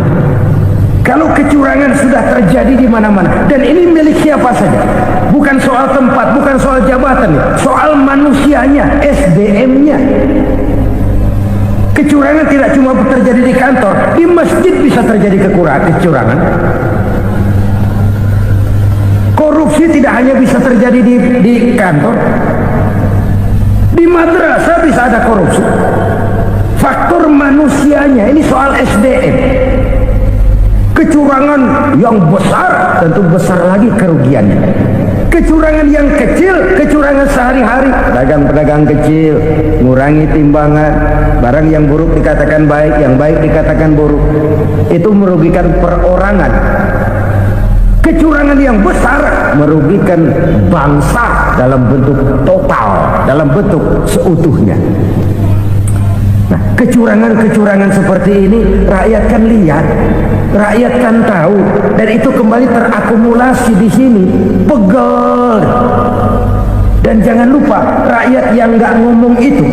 Kalau kecurangan sudah terjadi di mana-mana, dan ini milik siapa saja, bukan soal tempat, bukan soal jabatan, soal manusianya, SDM-nya. Kecurangan tidak cuma terjadi di kantor, di masjid bisa terjadi kecurangan. Korupsi tidak hanya bisa terjadi di kantor, di madrasah bisa ada korupsi. Faktor manusianya, ini soal SDM. Kecurangan yang besar, tentu besar lagi kerugiannya. Kecurangan yang kecil, kecurangan sehari-hari, pedagang-pedagang kecil ngurangi timbangan, barang yang buruk dikatakan baik, yang baik dikatakan buruk, itu merugikan perorangan. Kecurangan yang besar merugikan bangsa dalam bentuk total, dalam bentuk seutuhnya. Nah, kecurangan-kecurangan seperti ini rakyat kan lihat, rakyat kan tahu, dan itu kembali terakumulasi di sini, pegel. Dan jangan lupa, rakyat yang nggak ngomong itu,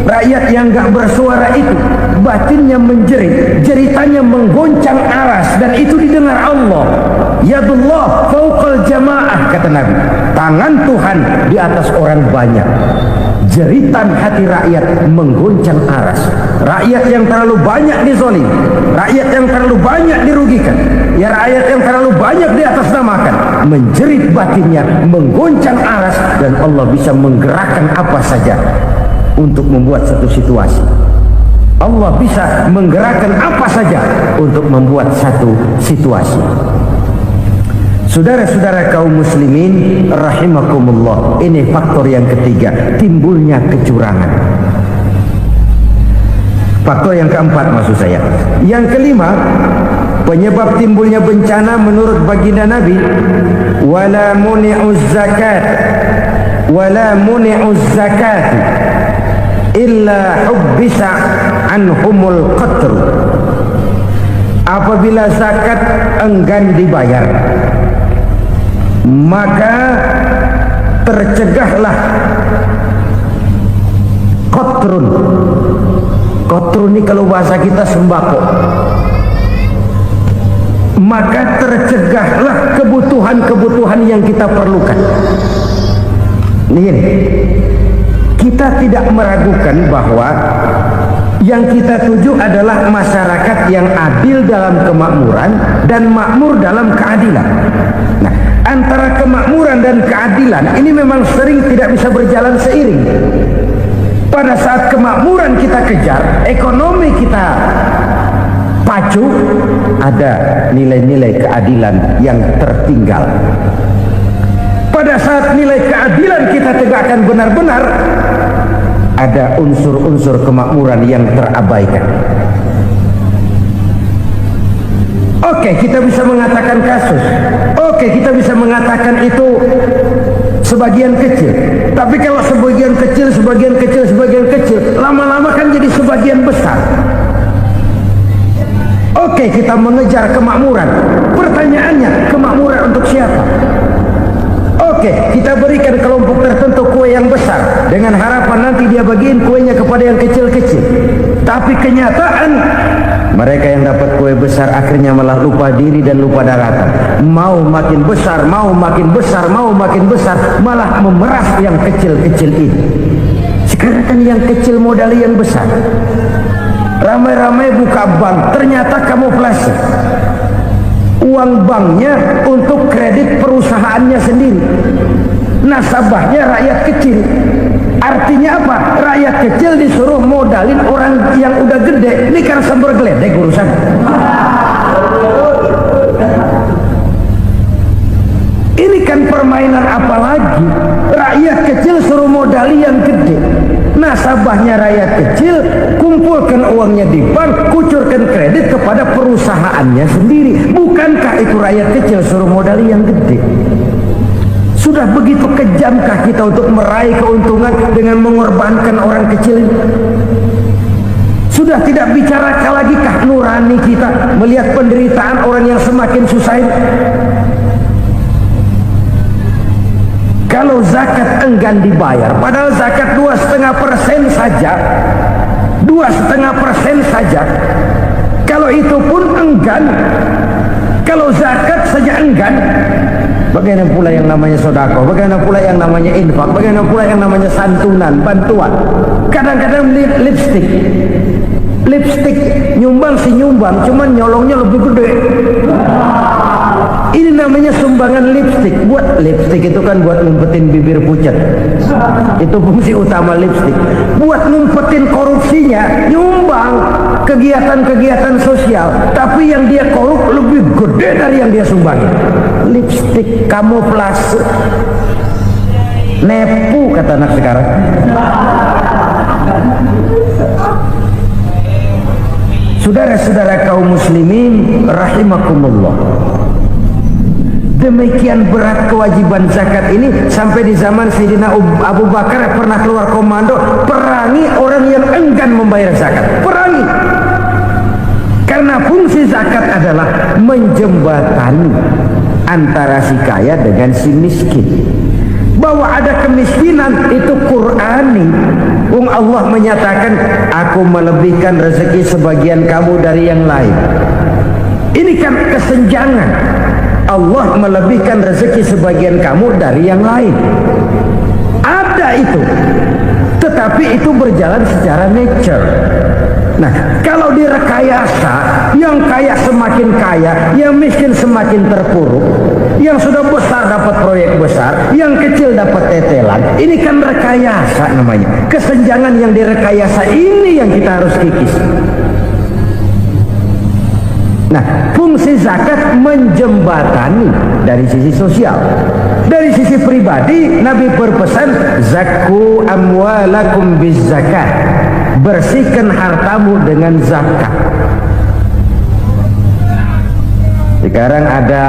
rakyat yang nggak bersuara itu, batinnya menjerit, jeritannya menggoncang aras, dan itu didengar Allah. Yadullah fauqal jamaah, kata Nabi, tangan Tuhan di atas orang banyak. Jeritan hati rakyat menggoncang aras. Rakyat yang terlalu banyak dizolim, rakyat yang terlalu banyak dirugikan, ya rakyat yang terlalu banyak di atas namakan, menjerit batinnya, menggoncang aras, dan Allah bisa menggerakkan apa saja untuk membuat satu situasi. Allah bisa menggerakkan apa saja untuk membuat satu situasi. Saudara-saudara kaum muslimin rahimakumullah, ini faktor yang ketiga, timbulnya kecurangan. Faktor yang keempat maksud saya. Yang kelima, penyebab timbulnya bencana menurut baginda Nabi, wala muni'uz zakat wala muni'uz zakat illa hubbisa anhumul qatr. Apabila zakat enggan dibayar, maka tercegahlah qatrun. Qatrun ini kalau bahasa kita sembako. Maka tercegahlah kebutuhan-kebutuhan yang kita perlukan. Ini, kita tidak meragukan bahwa yang kita tuju adalah masyarakat yang adil dalam kemakmuran dan makmur dalam keadilan. Nah, antara kemakmuran dan keadilan ini memang sering tidak bisa berjalan seiring. Pada saat kemakmuran kita kejar, ekonomi kita pacu, ada nilai-nilai keadilan yang tertinggal. Pada saat nilai keadilan kita tegakkan benar-benar, ada unsur-unsur kemakmuran yang terabaikan. Oke, kita bisa mengatakan kasus. Oke, kita bisa mengatakan itu sebagian kecil. Tapi kalau sebagian kecil, lama-lama kan jadi sebagian besar. Oke, kita mengejar kemakmuran. Pertanyaannya, kemakmuran untuk siapa? Oke, kita berikan kelompok tertentu kue yang besar dengan harapan nanti dia bagiin kuenya kepada yang kecil-kecil. Tapi kenyataan, mereka yang dapat kue besar akhirnya malah lupa diri dan lupa daratan. Mau makin besar, mau makin besar, mau makin besar, malah memeras yang kecil-kecil ini. Sekarang kan yang kecil modali yang besar. Ramai-ramai buka bank, ternyata kamuflase. Uang banknya untuk kredit perusahaannya sendiri. Nasabahnya rakyat kecil. Artinya apa? Rakyat kecil disuruh modalin orang yang udah gede. Ini kan sumber geledek urusan. Ini kan permainan apa lagi? Rakyat kecil suruh modali yang gede. nasabahnya rakyat kecil, kumpulkan uangnya di bank, kucurkan kredit kepada perusahaannya sendiri. Bukankah itu rakyat kecil suruh modali yang gede? Sudah begitu kejamkah kita untuk meraih keuntungan dengan mengorbankan orang kecil ini? Sudah tidak bicarakah lagi kah nurani kita melihat penderitaan orang yang semakin susah ini? Kalau zakat enggan dibayar, padahal zakat 2,5% saja, 2,5% saja. Kalau itu pun enggan, kalau zakat saja enggan, bagaimana pula yang namanya sodako, bagaimana pula yang namanya infak, bagaimana pula yang namanya santunan, bantuan. Kadang-kadang lipstick nyumbang si nyumbang, cuman nyolongnya lebih gede. Ini namanya sumbangan lipstick. Buat lipstick itu kan buat ngumpetin bibir pucat, itu fungsi utama lipstick. Buat ngumpetin korupsinya, nyumbang kegiatan-kegiatan sosial, tapi yang dia korup lebih gede dari yang dia sumbangin. Lipstick kamuflase, nepu kata anak sekarang. Saudara-saudara kaum muslimin rahimakumullah, demikian berat kewajiban zakat ini sampai di zaman Sayyidina Abu Bakar pernah keluar komando perangi orang yang enggan membayar zakat. Perangi, karena fungsi zakat adalah menjembatani antara si kaya dengan si miskin. Bahwa ada kemiskinan itu Qur'ani. Allah menyatakan, aku melebihkan rezeki sebagian kamu dari yang lain. Ini kan kesenjangan. Allah melebihkan rezeki sebagian kamu dari yang lain. Ada itu, tetapi itu berjalan secara nature. Nah, kalau direkayasa, yang kaya semakin kaya, yang miskin semakin terpuruk, yang sudah besar dapat proyek besar, yang kecil dapat tetelan. Ini kan rekayasa namanya. Kesenjangan yang direkayasa ini yang kita harus kikis. Nah, fungsi zakat menjembatani dari sisi sosial. Dari sisi pribadi, Nabi berpesan, zakku amwalakum biz zakat. Bersihkan hartamu dengan zakat. Sekarang ada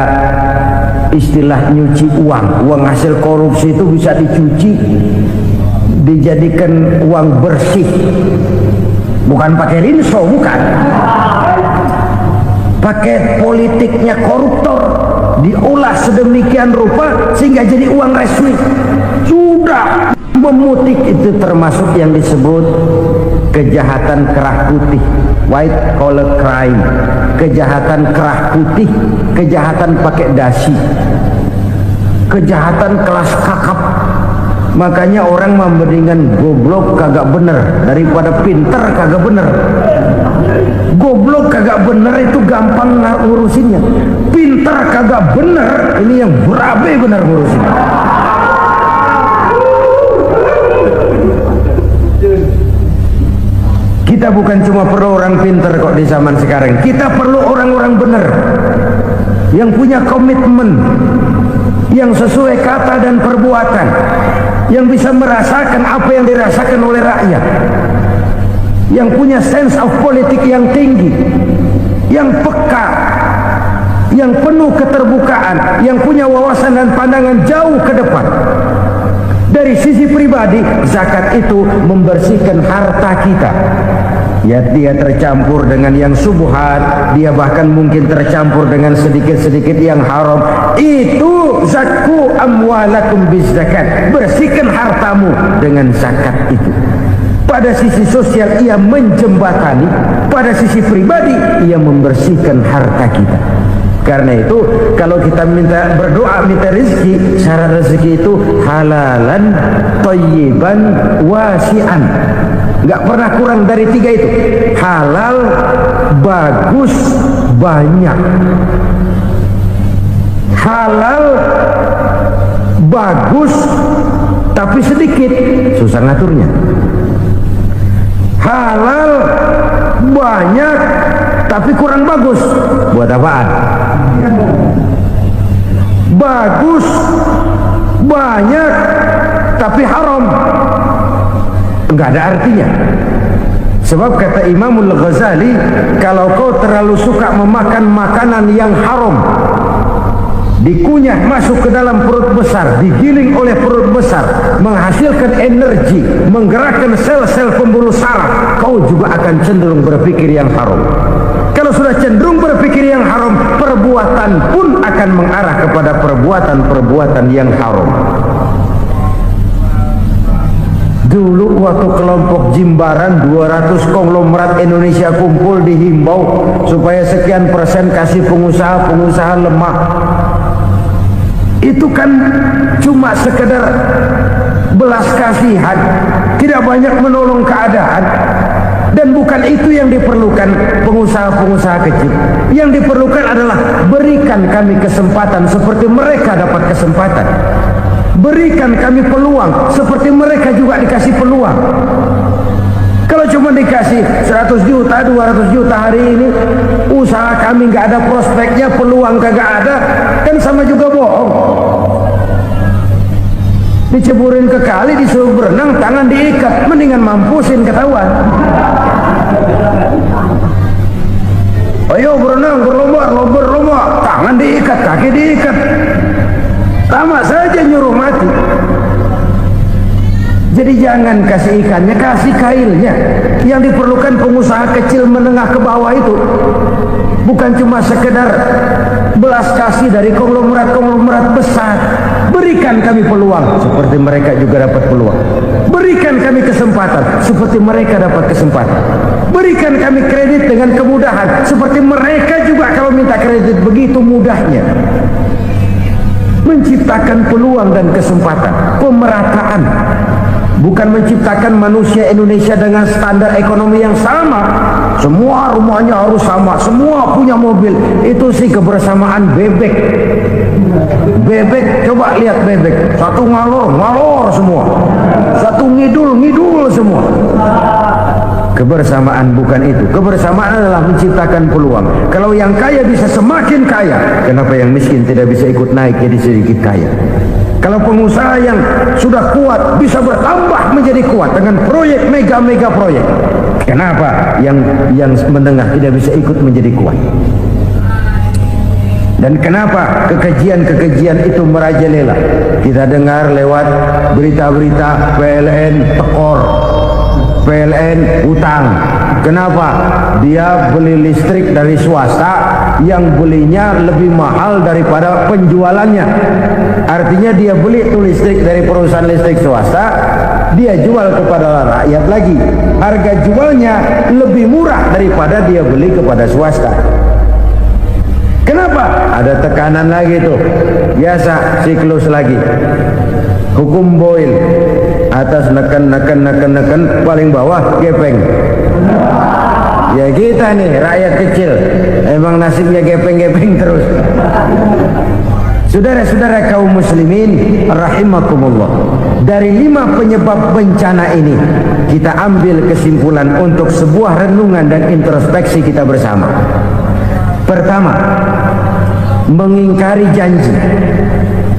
istilah nyuci uang. Uang hasil korupsi itu bisa dicuci, dijadikan uang bersih. Bukan pakai rinso, bukan. Pakai politiknya koruptor, diolah sedemikian rupa sehingga jadi uang resmi. Sudah memutik, itu termasuk yang disebut kejahatan kerah putih, white collar crime. Kejahatan kerah putih, kejahatan pakai dasi, kejahatan kelas kakap. Makanya orang mendingan goblok kagak bener daripada pinter kagak bener. Goblok kagak bener itu gampang ngurusinnya, pinter kagak bener ini yang berabe bener ngurusinnya. Kita bukan cuma perlu orang pinter kok di zaman sekarang. Kita perlu orang-orang benar yang punya komitmen, yang sesuai kata dan perbuatan, yang bisa merasakan apa yang dirasakan oleh rakyat, yang punya sense of politik yang tinggi, yang peka, yang penuh keterbukaan, yang punya wawasan dan pandangan jauh ke depan. Dari sisi pribadi, zakat itu membersihkan harta kita. Ya, dia tercampur dengan yang subhat, dia bahkan mungkin tercampur dengan sedikit-sedikit yang haram. Itu zakku amwalakum biz zakat. Bersihkan hartamu dengan zakat itu. Pada sisi sosial ia menjembatani, pada sisi pribadi ia membersihkan harta kita. Karena itu kalau kita minta berdoa minta rezeki, syarat rezeki itu halalan, thayyiban, wasi'an. Enggak pernah kurang dari 3 itu. Halal, bagus, banyak. Halal, bagus, tapi sedikit, susah ngaturnya. Halal, banyak, tapi kurang bagus. Buat apaan? Bagus, banyak, tapi haram. enggak ada artinya. Sebab kata Imamul Ghazali, kalau kau terlalu suka memakan makanan yang haram, dikunyah masuk ke dalam perut besar, digiling oleh perut besar, menghasilkan energi, menggerakkan sel-sel pembuluh saraf, kau juga akan cenderung berpikir yang haram. Kalau sudah cenderung berpikir yang haram, perbuatan pun akan mengarah kepada perbuatan-perbuatan yang haram. Dulu waktu kelompok Jimbaran 200 konglomerat Indonesia kumpul, dihimbau supaya sekian persen kasih pengusaha-pengusaha lemah. Itu kan cuma sekedar belas kasihan, tidak banyak menolong keadaan. Dan bukan itu yang diperlukan pengusaha-pengusaha kecil. Yang diperlukan adalah berikan kami kesempatan seperti mereka dapat kesempatan. Berikan kami peluang seperti mereka juga dikasih peluang. Kalau cuma dikasih 100 juta, 200 juta hari ini, usaha kami nggak ada prospeknya, peluang kagak ada, kan sama juga bohong. Diceburin ke kali, disuruh berenang, tangan diikat, mendingan mampusin, ketahuan. Ayo berenang, berlomba, tangan diikat, kaki diikat, sama saja nyuruh mati. Jadi jangan kasih ikannya, kasih kailnya. Yang diperlukan pengusaha kecil menengah ke bawah itu bukan cuma sekedar belas kasih dari konglomerat-konglomerat besar. Berikan kami peluang seperti mereka juga dapat peluang. Berikan kami kesempatan seperti mereka dapat kesempatan. Berikan kami kredit dengan kemudahan seperti mereka juga kalau minta kredit begitu mudahnya. Menciptakan peluang dan kesempatan, pemerataan. Bukan menciptakan manusia Indonesia dengan standar ekonomi yang sama. Semua rumahnya harus sama, semua punya mobil. Itu sih kebersamaan bebek. Bebek, coba lihat bebek. Satu ngalor semua. Satu ngidul semua. Kebersamaan bukan itu. Kebersamaan adalah menciptakan peluang. Kalau yang kaya bisa semakin kaya, kenapa yang miskin tidak bisa ikut naik jadi sedikit kaya? Kalau pengusaha yang sudah kuat bisa bertambah menjadi kuat dengan proyek mega proyek, kenapa yang menengah tidak bisa ikut menjadi kuat? Dan kenapa kekejian itu merajalela? Kita dengar lewat berita-berita PLN tekor, PLN utang. Kenapa? Dia beli listrik dari swasta yang belinya lebih mahal daripada penjualannya. Artinya dia beli itu listrik dari perusahaan listrik swasta, dia jual kepada rakyat lagi. Harga jualnya lebih murah daripada dia beli kepada swasta. Kenapa? Ada tekanan lagi tuh. Biasa siklus lagi. Hukum Boyle. Atas neken, paling bawah gepeng. Ya kita nih rakyat kecil, emang nasibnya gepeng terus. Saudara-saudara kaum muslimin rahimakumullah, dari 5 penyebab bencana ini kita ambil kesimpulan untuk sebuah renungan dan introspeksi kita bersama. Pertama, mengingkari janji.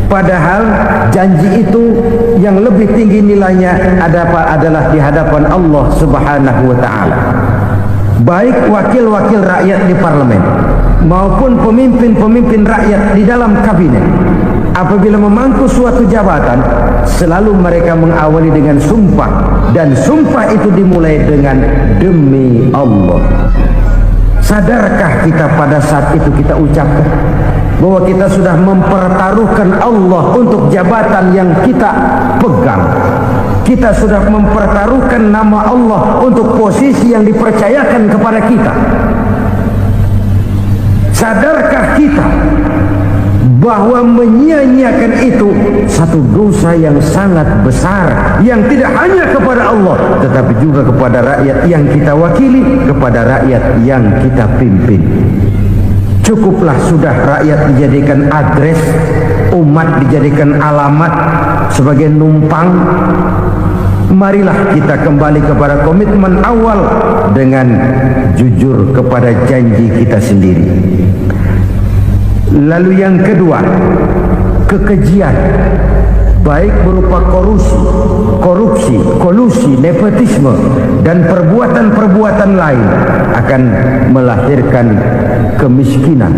Padahal janji itu yang lebih tinggi nilainya adalah di hadapan Allah Subhanahu wa taala. Baik wakil-wakil rakyat di parlemen maupun pemimpin-pemimpin rakyat di dalam kabinet, apabila memangku suatu jabatan, selalu mereka mengawali dengan sumpah, dan sumpah itu dimulai dengan demi Allah. Sadarkah kita pada saat itu kita ucapkan bahwa kita sudah mempertaruhkan Allah untuk jabatan yang kita pegang? Kita sudah mempertaruhkan nama Allah untuk posisi yang dipercayakan kepada kita. Sadarkah kita bahwa menyia-nyiakan itu satu dosa yang sangat besar, yang tidak hanya kepada Allah tetapi juga kepada rakyat yang kita wakili, kepada rakyat yang kita pimpin. Cukuplah sudah rakyat dijadikan adres, umat dijadikan alamat sebagai numpang. Marilah kita kembali kepada komitmen awal dengan jujur kepada janji kita sendiri. Lalu yang kedua, kekejian. baik berupa korupsi, kolusi, nepotisme, dan perbuatan-perbuatan lain, akan melahirkan kemiskinan.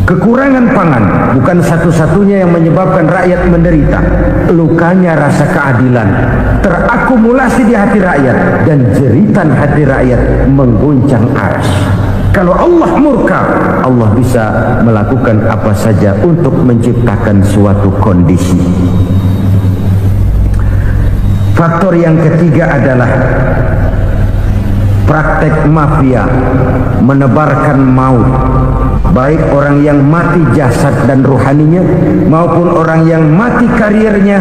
Kekurangan pangan bukan satu-satunya yang menyebabkan rakyat menderita. Lukanya rasa keadilan terakumulasi di hati rakyat, dan jeritan hati rakyat mengguncang aras. Kalau Allah murka, Allah bisa melakukan apa saja untuk menciptakan suatu kondisi. Faktor yang ketiga adalah praktek mafia menebarkan maut, baik orang yang mati jasad dan rohaninya maupun orang yang mati karirnya,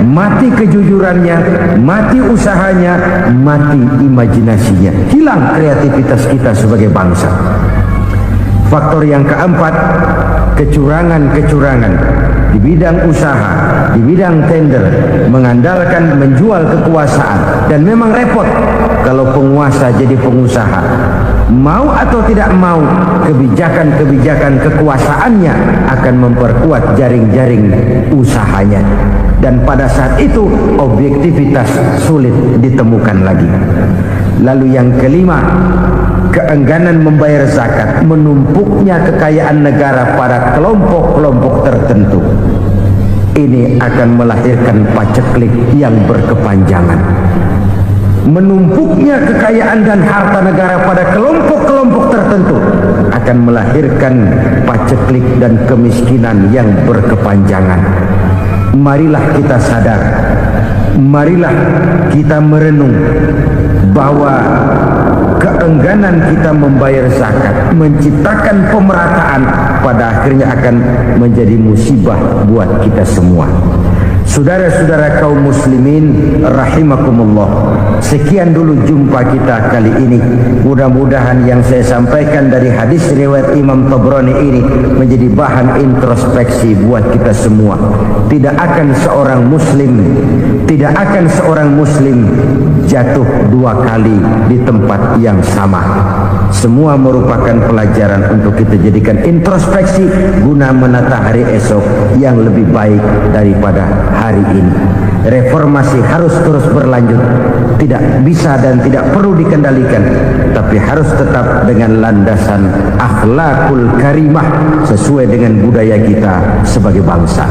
mati kejujurannya, mati usahanya, mati imajinasinya. Hilang kreativitas kita sebagai bangsa. Faktor yang keempat, kecurangan-kecurangan di bidang usaha, di bidang tender, mengandalkan menjual kekuasaan. Dan memang repot kalau penguasa jadi pengusaha. Mau atau tidak mau, kebijakan-kebijakan kekuasaannya akan memperkuat jaring-jaring usahanya. Dan pada saat itu objektivitas sulit ditemukan lagi. Lalu yang kelima, keengganan membayar zakat, menumpuknya kekayaan negara pada kelompok-kelompok tertentu. Ini akan melahirkan paceklik yang berkepanjangan. Menumpuknya kekayaan dan harta negara pada kelompok-kelompok tertentu akan melahirkan paceklik dan kemiskinan yang berkepanjangan. Marilah kita sadar, marilah kita merenung bahwa keengganan kita membayar zakat menciptakan pemerataan pada akhirnya akan menjadi musibah buat kita semua. Saudara-saudara kaum muslimin rahimakumullah, sekian dulu jumpa kita kali ini. Mudah-mudahan yang saya sampaikan dari hadis riwayat Imam Tabrani ini menjadi bahan introspeksi buat kita semua. Tidak akan seorang muslim jatuh dua kali di tempat yang sama. Semua merupakan pelajaran untuk kita jadikan introspeksi guna menata hari esok yang lebih baik daripada hari ini. Reformasi harus terus berlanjut, tidak bisa dan tidak perlu dikendalikan, tapi harus tetap dengan landasan akhlakul karimah sesuai dengan budaya kita sebagai bangsa.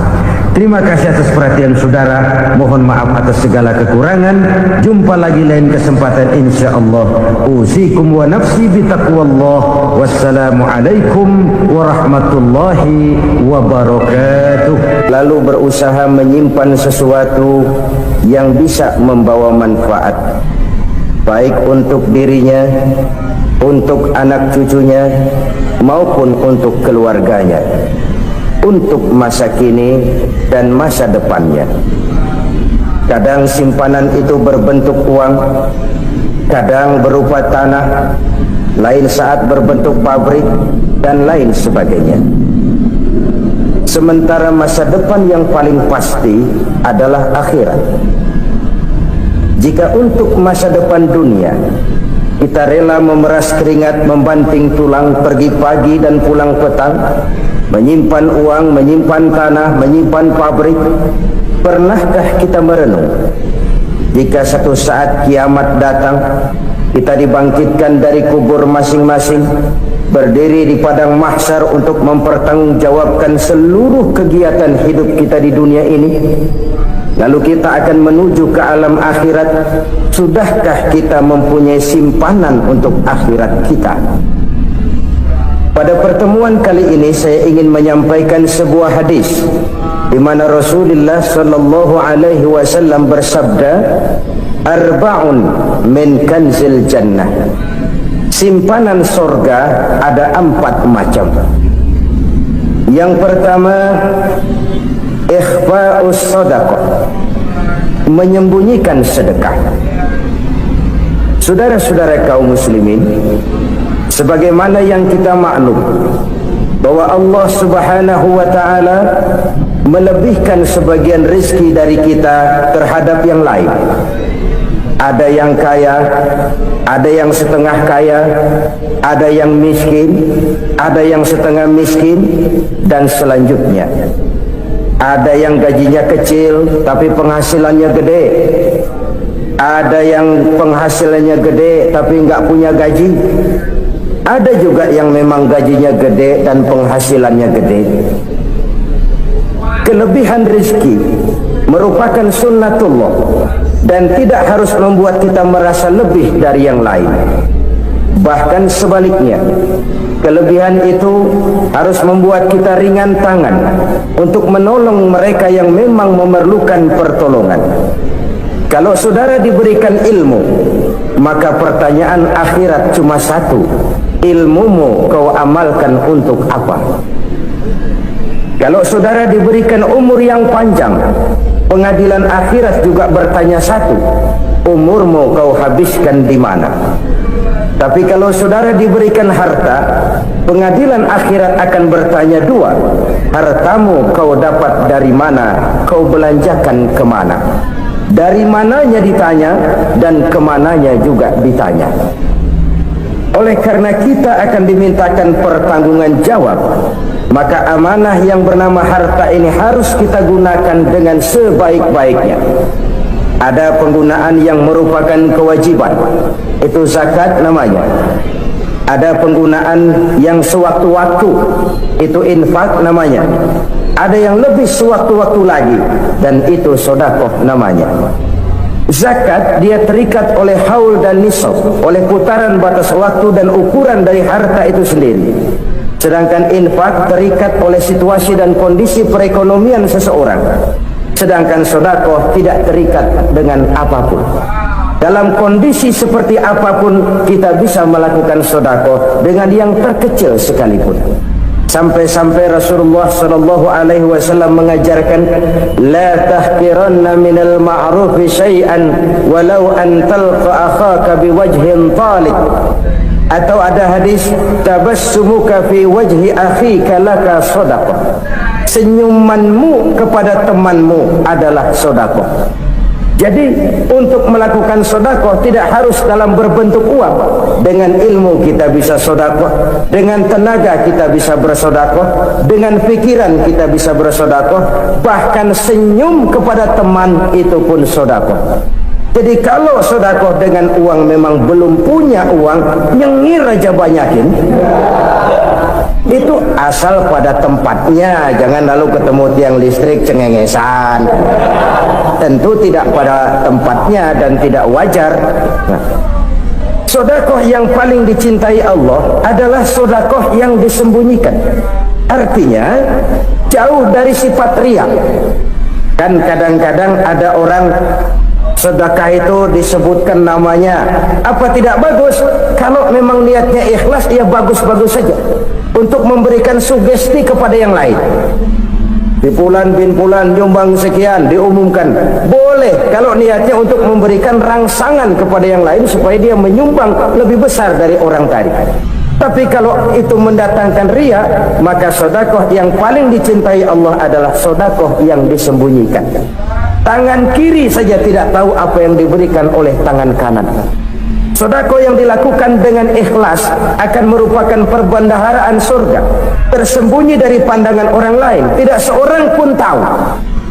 Terima kasih atas perhatian saudara. Mohon maaf atas segala kekurangan. Jumpa lagi lain kesempatan insyaallah. Usikum wa nafsi bitaqwallah. Wassalamualaikum warahmatullahi wabarakatuh. Lalu berusaha menyimpan sesuatu yang bisa membawa manfaat, baik untuk dirinya, untuk anak cucunya, maupun untuk keluarganya, untuk masa kini dan masa depannya. Kadang simpanan itu berbentuk uang, kadang berupa tanah, lain saat berbentuk pabrik, dan lain sebagainya. Sementara masa depan yang paling pasti adalah akhirat. Jika untuk masa depan dunia kita rela memeras keringat, membanting tulang, pergi pagi dan pulang petang, menyimpan uang, menyimpan tanah, menyimpan pabrik, pernahkah kita merenung jika satu saat kiamat datang, kita dibangkitkan dari kubur masing-masing, berdiri di padang mahsyar untuk mempertanggungjawabkan seluruh kegiatan hidup kita di dunia ini, lalu kita akan menuju ke alam akhirat. Sudahkah kita mempunyai simpanan untuk akhirat kita? Pada pertemuan kali ini saya ingin menyampaikan sebuah hadis di mana Rasulullah sallallahu alaihi wasallam bersabda, arba'un min kanzil jannah. Simpanan sorga ada 4 macam. Yang pertama, ikhfa'us sadaqah, menyembunyikan sedekah. Saudara-saudara kaum muslimin, sebagaimana yang kita maklum bahwa Allah Subhanahu wa taala melebihkan sebagian rezeki dari kita terhadap yang lain. Ada yang kaya, ada yang setengah kaya, ada yang miskin, ada yang setengah miskin, dan selanjutnya. Ada yang gajinya kecil tapi penghasilannya gede. Ada yang penghasilannya gede tapi nggak punya gaji. Ada juga yang memang gajinya gede dan penghasilannya gede. Kelebihan rezeki merupakan sunnatullah dan tidak harus membuat kita merasa lebih dari yang lain. Bahkan sebaliknya, kelebihan itu harus membuat kita ringan tangan untuk menolong mereka yang memang memerlukan pertolongan. Kalau saudara diberikan ilmu, maka pertanyaan akhirat cuma satu: ilmumu kau amalkan untuk apa? Kalau saudara diberikan umur yang panjang, pengadilan akhirat juga bertanya satu: umurmu kau habiskan di mana? Tapi kalau saudara diberikan harta, pengadilan akhirat akan bertanya dua: hartamu kau dapat dari mana, kau belanjakan kemana? Dari mananya ditanya dan kemananya juga ditanya. Oleh karena kita akan dimintakan pertanggungan jawab, maka amanah yang bernama harta ini harus kita gunakan dengan sebaik-baiknya. Ada penggunaan yang merupakan kewajiban, itu zakat namanya. Ada penggunaan yang sewaktu-waktu, itu infak namanya. Ada yang lebih sewaktu-waktu lagi, dan itu sedekah namanya. Zakat dia terikat oleh haul dan nisab, oleh putaran batas waktu dan ukuran dari harta itu sendiri. Sedangkan infak terikat oleh situasi dan kondisi perekonomian seseorang. Sedangkan sedekah tidak terikat dengan apapun. Dalam kondisi seperti apapun kita bisa melakukan sedekah dengan yang terkecil sekalipun. Sampai-sampai Rasulullah sallallahu alaihi wasallam mengajarkan, la tahqiranna minal ma'rufi syai'an walau an talqa akhaka biwajhin talik. Atau ada hadis, tabassumuka fi wajhi akhika laka shadaqah. Senyumanmu kepada temanmu adalah sedekah. Jadi untuk melakukan sedekah tidak harus dalam berbentuk uang. Dengan ilmu kita bisa sedekah, dengan tenaga kita bisa bersedekah, dengan pikiran kita bisa bersedekah, bahkan senyum kepada teman itu pun sedekah. Jadi kalau sedekah dengan uang memang belum punya uang, nyengir aja banyakin. Itu asal pada tempatnya, jangan lalu ketemu tiang listrik cengengesan. Tentu tidak pada tempatnya dan tidak wajar. Nah, sedekah yang paling dicintai Allah adalah sedekah yang disembunyikan. Artinya jauh dari sifat riya. Kan kadang-kadang ada orang sedekah itu disebutkan namanya, apa tidak bagus? Kalau memang niatnya ikhlas, ya bagus-bagus saja untuk memberikan sugesti kepada yang lain. Di bulan bin bulan nyumbang sekian diumumkan, boleh kalau niatnya untuk memberikan rangsangan kepada yang lain supaya dia menyumbang lebih besar dari orang tadi. Tapi kalau itu mendatangkan riya, maka sedekah yang paling dicintai Allah adalah sedekah yang disembunyikan. Tangan kiri saja tidak tahu apa yang diberikan oleh tangan kanan. Sedekah yang dilakukan dengan ikhlas akan merupakan perbendaharaan surga, tersembunyi dari pandangan orang lain, tidak seorang pun tahu.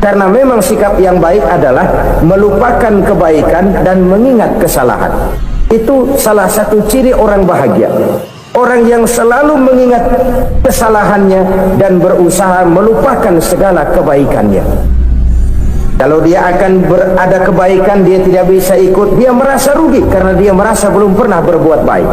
Karena memang sikap yang baik adalah melupakan kebaikan dan mengingat kesalahan. Itu salah satu ciri orang bahagia. Orang yang selalu mengingat kesalahannya dan berusaha melupakan segala kebaikannya. Kalau dia akan berada kebaikan, dia tidak bisa ikut, dia merasa rugi karena dia merasa belum pernah berbuat baik.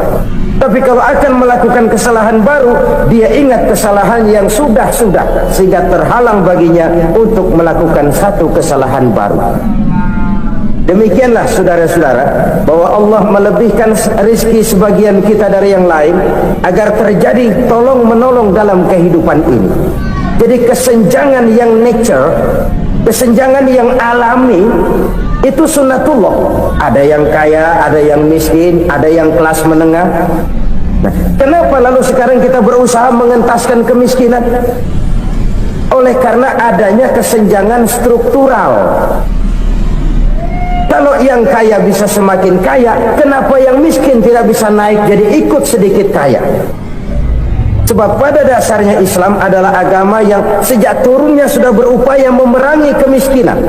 Tapi kalau akan melakukan kesalahan baru, dia ingat kesalahan yang sudah-sudah, sehingga terhalang baginya untuk melakukan satu kesalahan baru. Demikianlah saudara-saudara, bahwa Allah melebihkan rezeki sebagian kita dari yang lain agar terjadi tolong-menolong dalam kehidupan ini. Jadi kesenjangan yang nature, kesenjangan yang alami, itu sunnatullah. Ada yang kaya, ada yang miskin, ada yang kelas menengah. Nah, kenapa lalu sekarang kita berusaha mengentaskan kemiskinan? Oleh karena adanya kesenjangan struktural. Kalau yang kaya bisa semakin kaya, kenapa yang miskin tidak bisa naik jadi ikut sedikit kaya? Sebab pada dasarnya Islam adalah agama yang sejak turunnya sudah berupaya memerangi kemiskinan.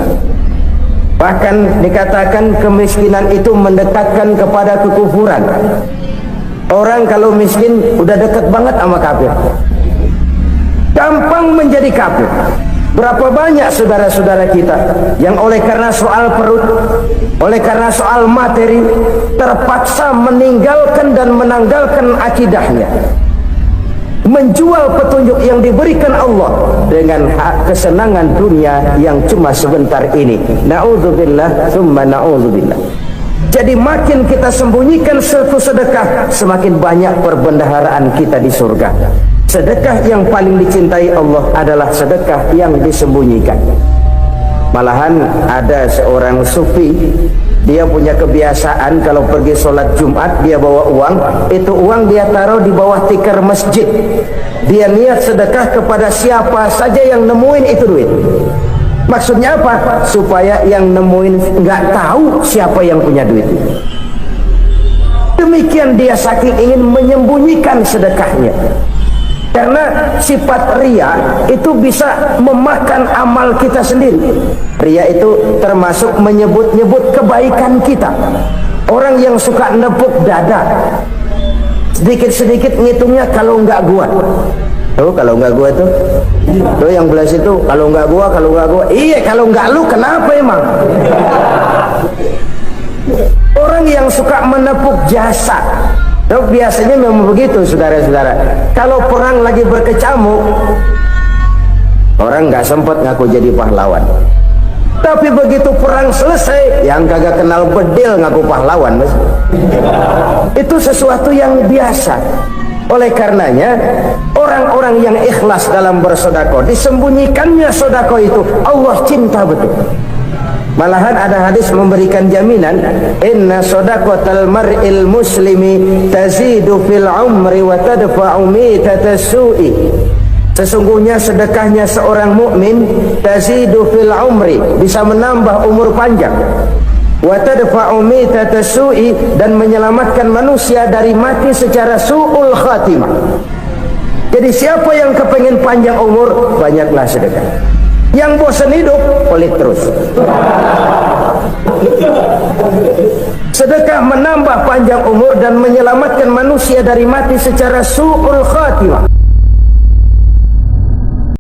Bahkan dikatakan kemiskinan itu mendekatkan kepada kekufuran. Orang kalau miskin udah dekat banget sama kafir, gampang menjadi kafir. Berapa banyak saudara-saudara kita yang oleh karena soal perut, oleh karena soal materi, terpaksa meninggalkan dan menanggalkan akidahnya, menjual petunjuk yang diberikan Allah dengan hak kesenangan dunia yang cuma sebentar ini. Na'udzubillah summa na'udzubillah. Jadi makin kita sembunyikan suatu sedekah, semakin banyak perbendaharaan kita di surga. Sedekah yang paling dicintai Allah adalah sedekah yang disembunyikan. Malahan ada seorang sufi, dia punya kebiasaan kalau pergi sholat Jumat dia bawa uang, itu uang dia taruh di bawah tikar masjid. Dia niat sedekah kepada siapa saja yang nemuin itu duit. Maksudnya apa? Supaya yang nemuin nggak tahu siapa yang punya duit. Demikian dia saking ingin menyembunyikan sedekahnya. Karena sifat riya itu bisa memakan amal kita sendiri. Riya itu termasuk menyebut-nyebut kebaikan kita. Orang yang suka nepuk dada, sedikit-sedikit ngitungnya kalau nggak gua. Tuh kalau nggak gua tuh yang belas itu kalau nggak gua. Iya kalau nggak lu kenapa emang? Orang yang suka menepuk jasa, biasanya memang begitu saudara-saudara. Kalau perang lagi berkecamuk, orang nggak sempat ngaku jadi pahlawan. Tapi begitu perang selesai, yang kagak kenal bedil ngaku pahlawan. Itu sesuatu yang biasa. Oleh karenanya, orang-orang yang ikhlas dalam bersedekah, disembunyikannya sedekah itu Allah cinta betul. Malahan ada hadis memberikan jaminan, inna shadaqatal mar'il muslimi tazidu fil umri wa tadfa'u mitatas su'i. Sesungguhnya sedekahnya seorang mukmin tazidu fil umri, bisa menambah umur panjang, wa tadfa'u mitatas su'i, dan menyelamatkan manusia dari mati secara su'ul khatimah. Jadi siapa yang kepengen panjang umur, banyaklah sedekah. Yang bosan hidup, pelit terus. Sedekah menambah panjang umur dan menyelamatkan manusia dari mati secara su'ul khatimah.